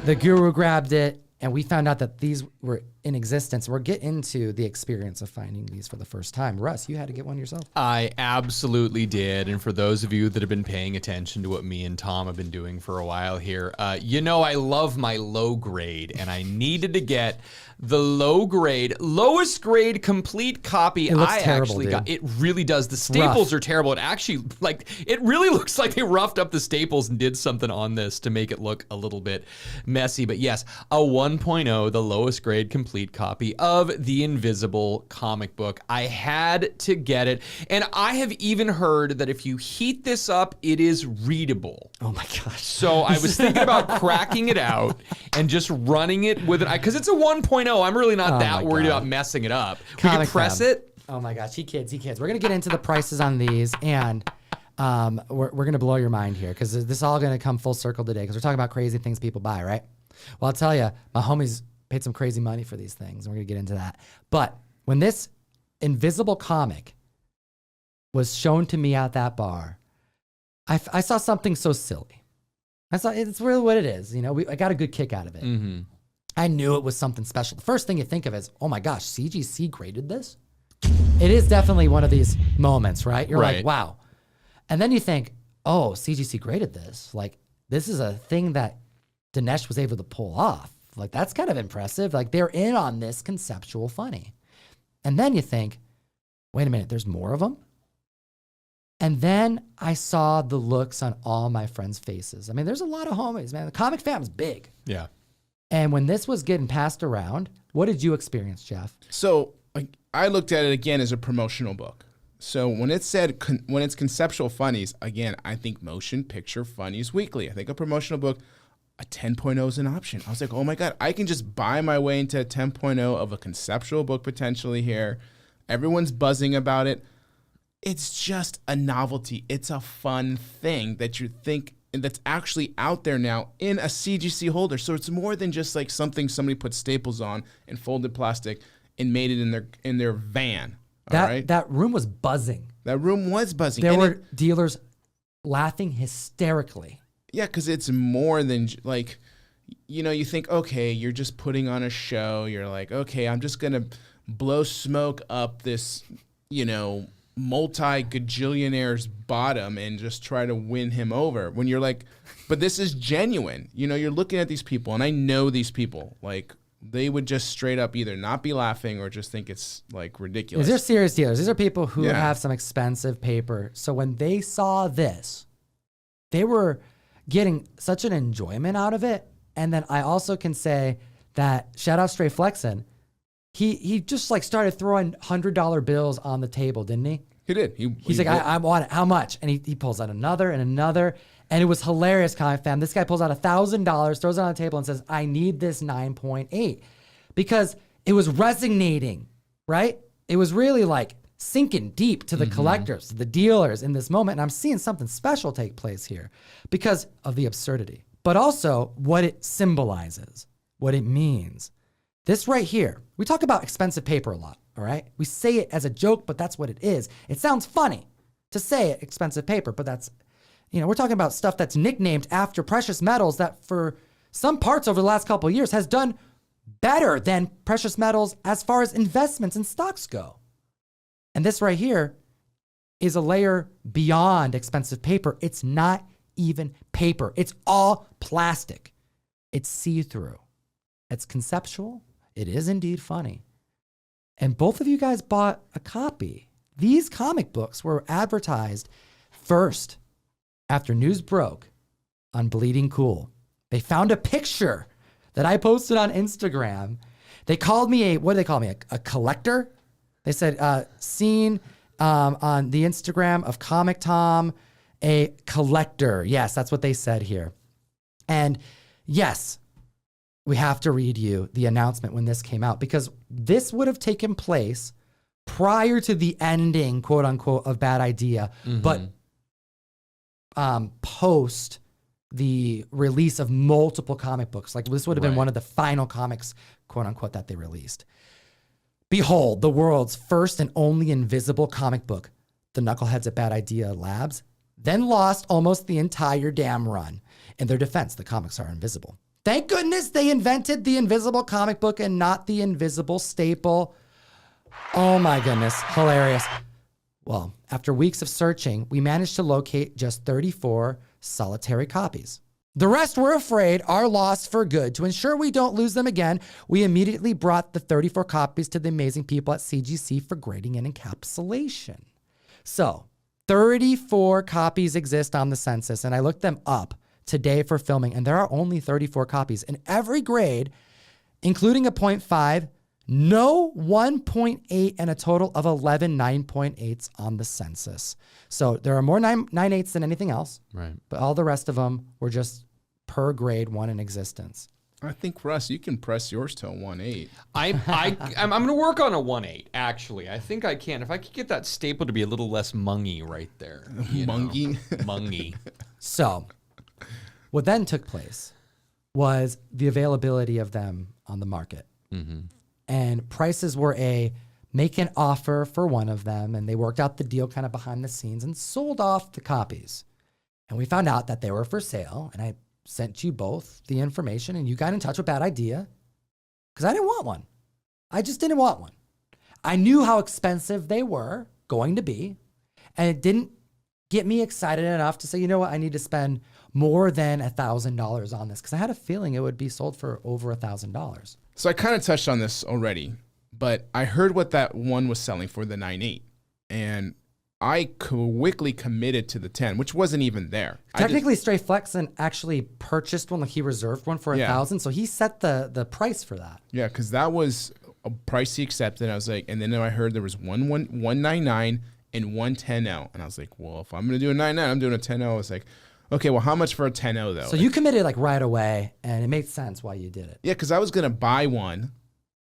the Guru grabbed it and we found out that these were in existence, we're getting into the experience of finding these for the first time. Russ, you had to get one yourself? I absolutely did. And for those of you that have been paying attention to what me and Tom have been doing for a while here, you know I love my low grade, and I needed to get the lowest grade complete copy. It looks I terrible, actually dude. got. It really does. The staples are terrible. It actually, it really looks like they roughed up the staples and did something on this to make it look a little bit messy. But yes, a 1.0, the lowest grade complete copy of The Invisible comic book. I had to get it. And I have even heard that if you heat this up, it is readable. Oh my gosh. So I was thinking about cracking it out and just running it with it. Because it's a 1.0. I'm really not that worried about messing it up. We can press it. Oh my gosh, he kids. We're going to get into the prices on these, and we're going to blow your mind here because this is all going to come full circle today because we're talking about crazy things people buy, right? Well, I'll tell you, my homies paid some crazy money for these things, and we're going to get into that. But when this Invisible comic was shown to me at that bar, I saw something so silly. I saw it's really what it is. You know, I got a good kick out of it. Mm-hmm. I knew it was something special. The first thing you think of is, oh my gosh, CGC graded this? It is definitely one of these moments, right? You're like, wow. And then you think, oh, CGC graded this. Like, this is a thing that Dinesh was able to pull off. Like, that's kind of impressive. Like, they're in on this conceptual funny. And then you think, wait a minute, there's more of them? And then I saw the looks on all my friends' faces. I mean, there's a lot of homies, man. The comic fam's big. Yeah. And when this was getting passed around, what did you experience, Jeff? So I looked at it again as a promotional book. So when it said, when it's conceptual funnies, again, I think Motion Picture Funnies Weekly. I think a promotional book, a 10.0 is an option. I was like, oh my God, I can just buy my way into a 10.0 of a conceptual book potentially here. Everyone's buzzing about it. It's just a novelty. It's a fun thing that you think that's actually out there now in a CGC holder. So it's more than just like something somebody put staples on and folded plastic and made it in their van. That room was buzzing. That room was buzzing. There were dealers laughing hysterically. Yeah, because it's more than like, you know, you think, okay, you're just putting on a show. You're like, okay, I'm just going to blow smoke up this, you know, multi-gajillionaire's bottom and just try to win him over. When you're like, but this is genuine. You know, you're looking at these people, and I know these people. Like, they would just straight up either not be laughing or just think it's like ridiculous. These are serious dealers. These are people who Yeah. have some expensive paper. So when they saw this, they were getting such an enjoyment out of it. And then I also can say that shout out Stray Flexin. He just like started throwing $100 bills on the table, didn't he? He did. He's like, I want it. How much? And he pulls out another and another. And it was hilarious, Comic Fam. This guy pulls out $1,000, throws it on the table and says, I need this 9.8. Because it was resonating, right? It was really like sinking deep to the collectors, the dealers in this moment. And I'm seeing something special take place here because of the absurdity, but also what it symbolizes, what it means. This right here, we talk about expensive paper a lot, all right? We say it as a joke, but that's what it is. It sounds funny to say it, expensive paper, but that's, we're talking about stuff that's nicknamed after precious metals that for some parts over the last couple of years has done better than precious metals as far as investments and stocks go. And this right here is a layer beyond expensive paper. It's not even paper. It's all plastic. It's see-through. It's conceptual. It is indeed funny. And both of you guys bought a copy. These comic books were advertised first after news broke on Bleeding Cool. They found a picture that I posted on Instagram. They called me what do they call me? A collector? They said, seen on the Instagram of Comic Tom, a collector. Yes, that's what they said here. And yes, we have to read you the announcement when this came out because this would have taken place prior to the ending, quote unquote, of Bad Idea, but post the release of multiple comic books. Like this would have been one of the final comics, quote unquote, that they released. Behold, the world's first and only invisible comic book, the Knuckleheads at Bad Idea Labs, then lost almost the entire damn run. In their defense, the comics are invisible. Thank goodness they invented the invisible comic book and not the invisible staple. Oh my goodness, hilarious. Well, after weeks of searching, we managed to locate just 34 solitary copies. The rest were afraid are lost for good. To ensure we don't lose them again, we immediately brought the 34 copies to the amazing people at CGC for grading and encapsulation. So, 34 copies exist on the census, and I looked them up today for filming, and there are only 34 copies. In every grade, including a 0.5, no 1.8, and a total of 11 9.8s on the census. So there are more 9.8s than anything else. Right. But all the rest of them were just per grade one in existence. I think, Russ, you can press yours to a 1.8. I'm going to work on a 1.8, actually. I think I can. If I could get that staple to be a little less mungy right there. Mungy? Mungy. So what then took place was the availability of them on the market. And prices were make an offer for one of them, and they worked out the deal kind of behind the scenes and sold off the copies. And we found out that they were for sale, and I sent you both the information, and you got in touch with Bad Idea because I didn't want one. I just didn't want one. I knew how expensive they were going to be, and it didn't get me excited enough to say, you know what, I need to spend more than $1,000 on this because I had a feeling it would be sold for over $1,000. So I kind of touched on this already, but I heard what that one was selling for, the 9.8, and I quickly committed to the 10, which wasn't even there. Technically, Stray Flexin actually purchased one, like he reserved one for $1,000, so he set the price for that. Yeah, because that was a price he accepted. I was like, and then I heard there was 199 and 110L, and I was like, well, if I'm gonna do a 9.9, I'm doing a 10L. I was like, okay, well, how much for a 10L though? So you committed like right away, and it made sense why you did it. Yeah, because I was gonna buy one,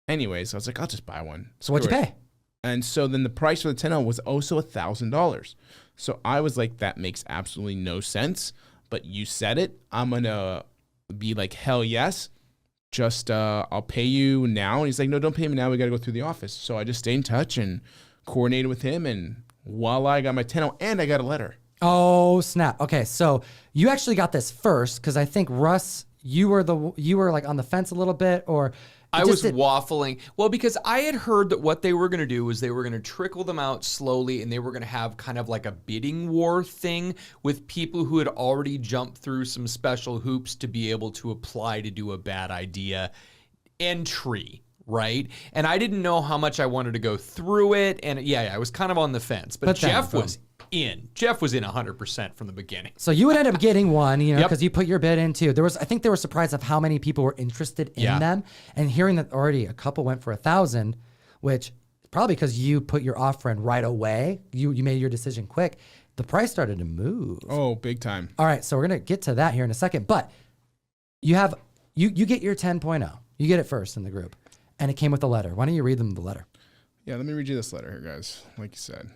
anyways. I was like, I'll just buy one. So what'd you pay? And so then the price for the 10L was also $1,000. So I was like, that makes absolutely no sense. But you said it. I'm going to be like, hell yes. Just I'll pay you now. And he's like, no, don't pay me now. We got to go through the office. So I just stayed in touch and coordinated with him. And voila, I got my 10L and I got a letter. Oh, snap. Okay, so you actually got this first because I think, Russ, you were like on the fence a little bit, or... I was waffling. Well, because I had heard that what they were going to do was they were going to trickle them out slowly, and they were going to have kind of like a bidding war thing with people who had already jumped through some special hoops to be able to apply to do a Bad Idea entry, right? And I didn't know how much I wanted to go through it. And yeah, I was kind of on the fence. But then, Jeff boom. was in. Jeff was in 100% from the beginning. So you would end up getting one, you know, Yep. because you put your bid in too. I think they were surprised of how many people were interested in Yeah. them, and hearing that already a couple went for 1,000, which probably because you put your offer in right away, you made your decision quick. The price started to move. Oh, big time. All right, so we're gonna get to that here in a second, but you get your 10.0. You get it first in the group, and it came with a letter. Why don't you read them the letter? Yeah, let me read you this letter here, guys. Like you said.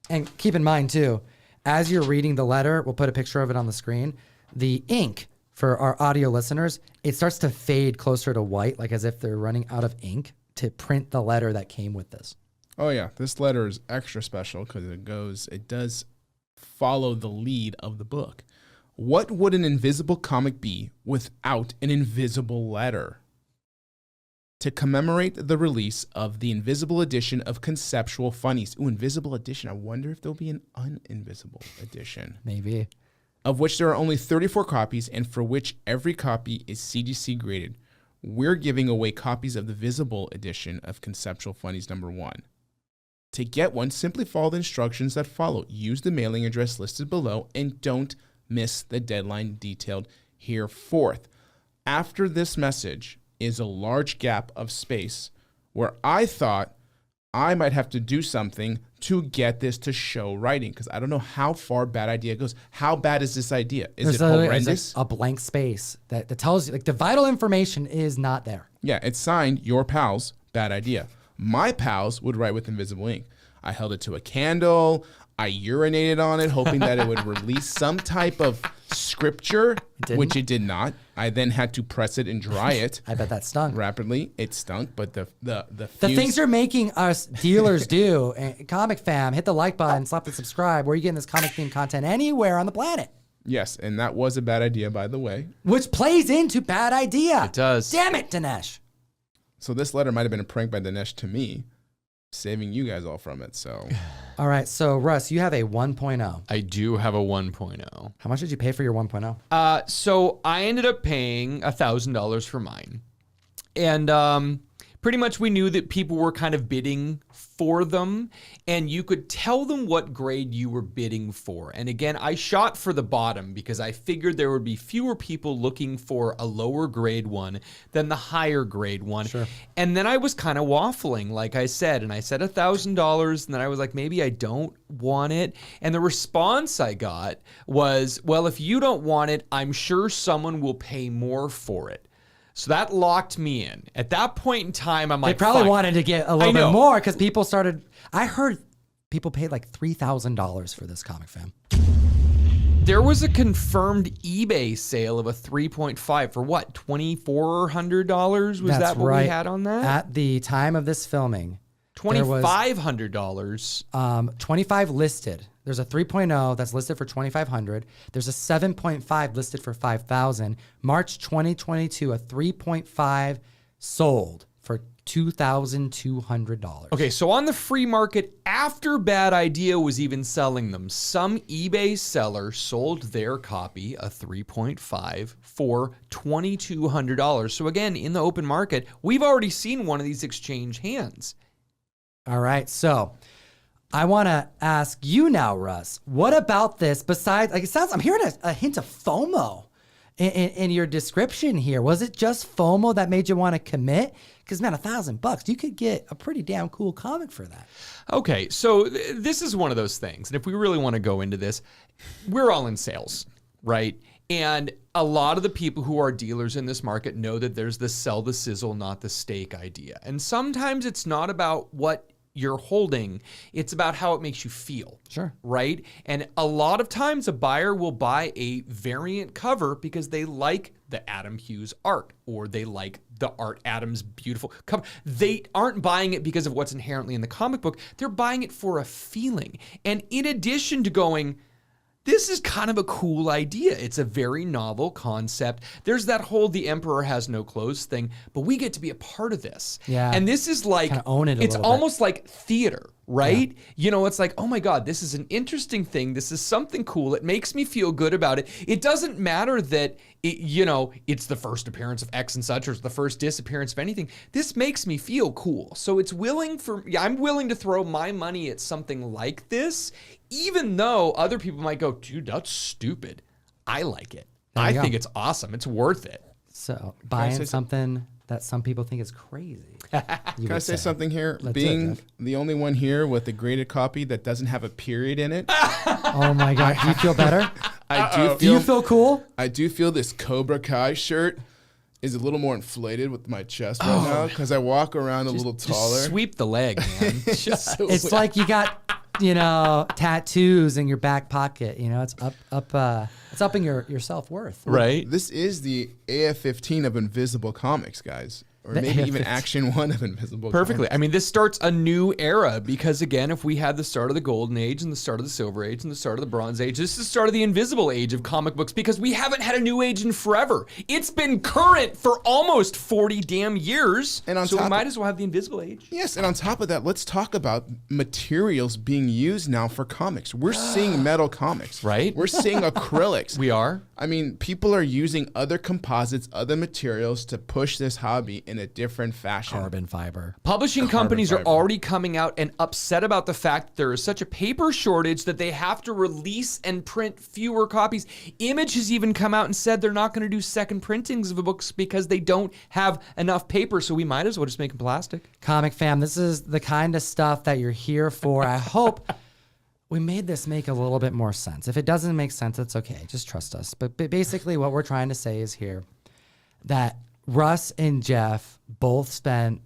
And keep in mind too, as you're reading the letter, we'll put a picture of it on the screen. The ink for our audio listeners, it starts to fade closer to white, like as if they're running out of ink to print the letter that came with this. Oh yeah, this letter is extra special because it does follow the lead of the book. What would an invisible comic be without an invisible letter? To commemorate the release of the invisible edition of Conceptual Funnies. Ooh, invisible edition. I wonder if there'll be an uninvisible edition. Maybe. Of which there are only 34 copies and for which every copy is CGC graded. We're giving away copies of the visible edition of Conceptual Funnies #1. To get one, simply follow the instructions that follow. Use the mailing address listed below and don't miss the deadline detailed hereforth. After this message is a large gap of space where I thought I might have to do something to get this to show writing because I don't know how far bad idea goes. How bad is this idea? Is it horrendous? A blank space that tells you, like, the vital information is not there. Yeah, it's signed your pals, bad idea. My pals would write with invisible ink. I held it to a candle. I urinated on it, hoping that it would release some type of scripture, which it did not. I then had to press it and dry it. I bet that stunk. Rapidly. It stunk, but the The things you're making us dealers do, and Comic Fam, hit the like button, slap the subscribe, where you getting this comic themed content anywhere on the planet. Yes, and that was a bad idea, by the way. Which plays into bad idea. It does. Damn it, Dinesh. So this letter might have been a prank by Dinesh to me, saving you guys all from it. So All right, so Russ, you have a 1.0. I do have a 1.0. How much did you pay for your 1.0? So I ended up paying $1,000 for mine. And pretty much we knew that people were kind of bidding for them, and you could tell them what grade you were bidding for. And again, I shot for the bottom because I figured there would be fewer people looking for a lower grade one than the higher grade one. Sure. And then I was kind of waffling, like I said, and I said $1,000, and then I was like, maybe I don't want it. And the response I got was, well, if you don't want it, I'm sure someone will pay more for it. So that locked me in. At that point in time, I'm like, They probably fuck. wanted to get a little I know. bit more because people started. I heard people paid like $3,000 for this, Comic Fam. There was a confirmed eBay sale of a 3.5 for what, $2,400? Was that what we had on that? At the time of this filming, there was $2,500. 25 listed. There's a 3.0 that's listed for $2,500. There's a 7.5 listed for $5,000. March 2022, a 3.5 sold for $2,200. Okay, so on the free market, after Bad Idea was even selling them, some eBay seller sold their copy, a 3.5, for $2,200. So again, in the open market, we've already seen one of these exchange hands. All right, so I want to ask you now, Russ. What about this? Besides, like, it sounds, I'm hearing a hint of FOMO in your description here. Was it just FOMO that made you want to commit? Because man, $1,000, you could get a pretty damn cool comic for that. Okay, so this is one of those things. And if we really want to go into this, we're all in sales, right? And a lot of the people who are dealers in this market know that there's the sell the sizzle, not the steak idea. And sometimes it's not about what you're holding, it's about how it makes you feel. Sure. Right? And a lot of times a buyer will buy a variant cover because they like the Adam Hughes art, or they like the Art Adams beautiful cover. They aren't buying it because of what's inherently in the comic book. They're buying it for a feeling. And in addition to going, this is kind of a cool idea. It's a very novel concept. There's that whole the emperor has no clothes thing, but we get to be a part of this. Yeah. And this is like, Kinda own it a it's little bit. almost like theater, right? You know, it's like, oh my God, this is an interesting thing. This is something cool. It makes me feel good about it. It doesn't matter that, it's the first appearance of X and such, or it's the first disappearance of anything. This makes me feel cool. So I'm willing to throw my money at something like this, even though other people might go, dude, that's stupid. I like it. I think it's awesome. It's worth it. So buying something that some people think is crazy. Can I say something here? Let's Being Jeff. the only one here with a graded copy that doesn't have a period in it, Oh my God. Do you feel better? do you feel cool? I do feel this Cobra Kai shirt is a little more inflated with my chest right now because I walk around a little taller. Just sweep the leg, man. It's like you got, tattoos in your back pocket. It's it's upping your self-worth. Right? This is the AF-15 of Invisible Comics, guys. Or maybe even Action 1 of Invisible Perfectly. Comics. I mean, this starts a new era because, again, if we had the start of the Golden Age and the start of the Silver Age and the start of the Bronze Age, this is the start of the Invisible Age of comic books because we haven't had a new age in forever. It's been current for almost 40 damn years. And so we might as well have the Invisible Age. Yes, and on top of that, let's talk about materials being used now for comics. We're seeing metal comics. Right. We're seeing acrylics. We are. I mean, people are using other composites, other materials to push this hobby in a different fashion. Carbon fiber. Publishing companies are already coming out and upset about the fact that there is such a paper shortage that they have to release and print fewer copies. Image has even come out and said they're not going to do second printings of the books because they don't have enough paper, so we might as well just make them plastic. Comic fam, this is the kind of stuff that you're here for. I hope we made this make a little bit more sense. If it doesn't make sense, it's okay. Just trust us. But basically what we're trying to say is here that Russ and Jeff both spent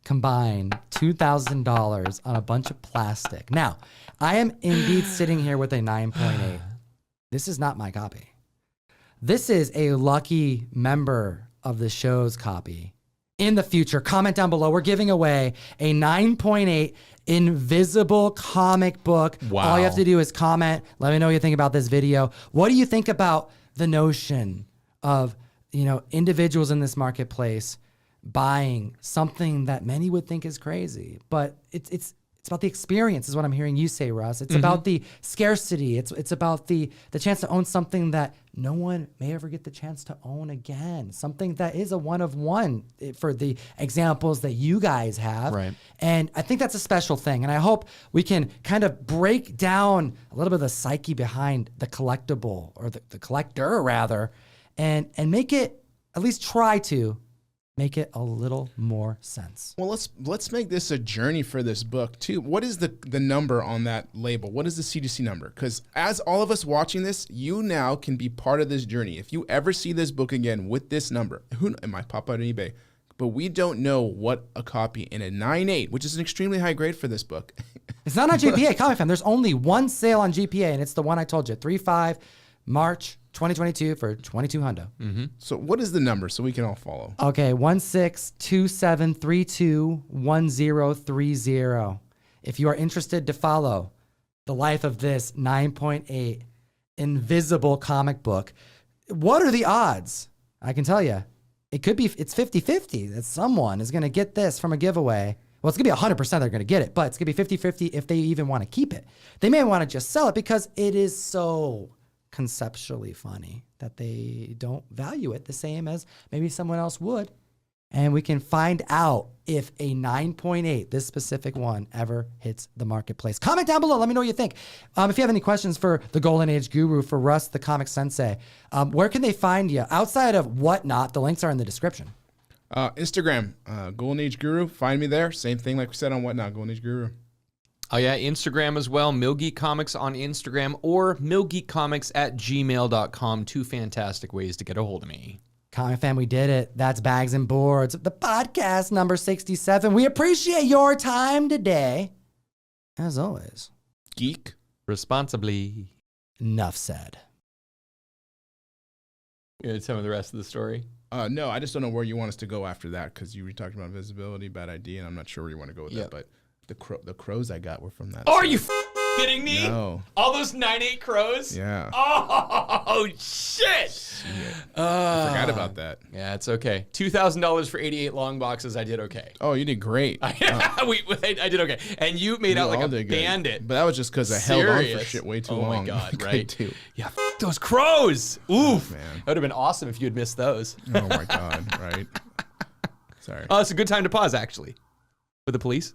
combined $2,000 on a bunch of plastic. Now, I am indeed sitting here with a 9.8. This is not my copy. This is a lucky member of the show's copy. In the future, comment down below. We're giving away a 9.8 invisible comic book. Wow. All you have to do is comment. Let me know what you think about this video. What do you think about the notion of, individuals in this marketplace buying something that many would think is crazy, but it's about the experience is what I'm hearing you say, Russ. It's about the scarcity. It's about the chance to own something that no one may ever get the chance to own again. Something that is a one of one for the examples that you guys have. Right. And I think that's a special thing. And I hope we can kind of break down a little bit of the psyche behind the collectible or the collector rather, and make it, at least try to make it a little more sense. Well, let's make this a journey for this book too. What is the number on that label? What is the CDC number? Because as all of us watching this, you now can be part of this journey. If you ever see this book again with this number, it might pop out on eBay, but we don't know what a copy in a 9.8, which is an extremely high grade for this book. It's not on GPA, Comic Fan. There's only one sale on GPA, and it's the one I told you, 3/5 March 2022 for $2,200. Mm-hmm. So what is the number so we can all follow? Okay, 1627321030. If you are interested to follow the life of this 9.8 invisible comic book, what are the odds? I can tell you, it's 50-50 that someone is going to get this from a giveaway. Well, it's going to be 100% they're going to get it, but it's going to be 50-50 if they even want to keep it. They may want to just sell it because it is so conceptually funny that they don't value it the same as maybe someone else would. And we can find out if a 9.8, this specific one, ever hits the marketplace. Comment down below. Let me know what you think. If you have any questions for the Golden Age Guru, for Russ, the comic sensei, where can they find you? Outside of Whatnot, the links are in the description. Instagram, Golden Age Guru. Find me there. Same thing like we said on Whatnot, Golden Age Guru. Oh, yeah, Instagram as well. Millgeek Comics on Instagram or millgeekcomics@gmail.com. Two fantastic ways to get a hold of me. Comic Fan, we did it. That's Bags and Boards, the podcast number 67. We appreciate your time today. As always, Geek responsibly. Enough said. You gonna tell me the rest of the story? No, I just don't know where you want us to go after that because you were talking about visibility, bad idea, and I'm not sure where you want to go with that. But the crows I got were from that. Are you kidding me? No. All those 9/8 crows? Yeah. Oh, shit. I forgot about that. Yeah, it's okay. $2,000 for 88 long boxes. I did okay. Oh, you did great. I did okay. And you made out like a bandit. But that was just because I held on for Serious. shit way too Oh long. my God, Great right? too. Yeah, those crows. Oof. man. That would have been awesome if you had missed those. Oh my God, right? Sorry. Oh, it's a good time to pause, actually. With the police?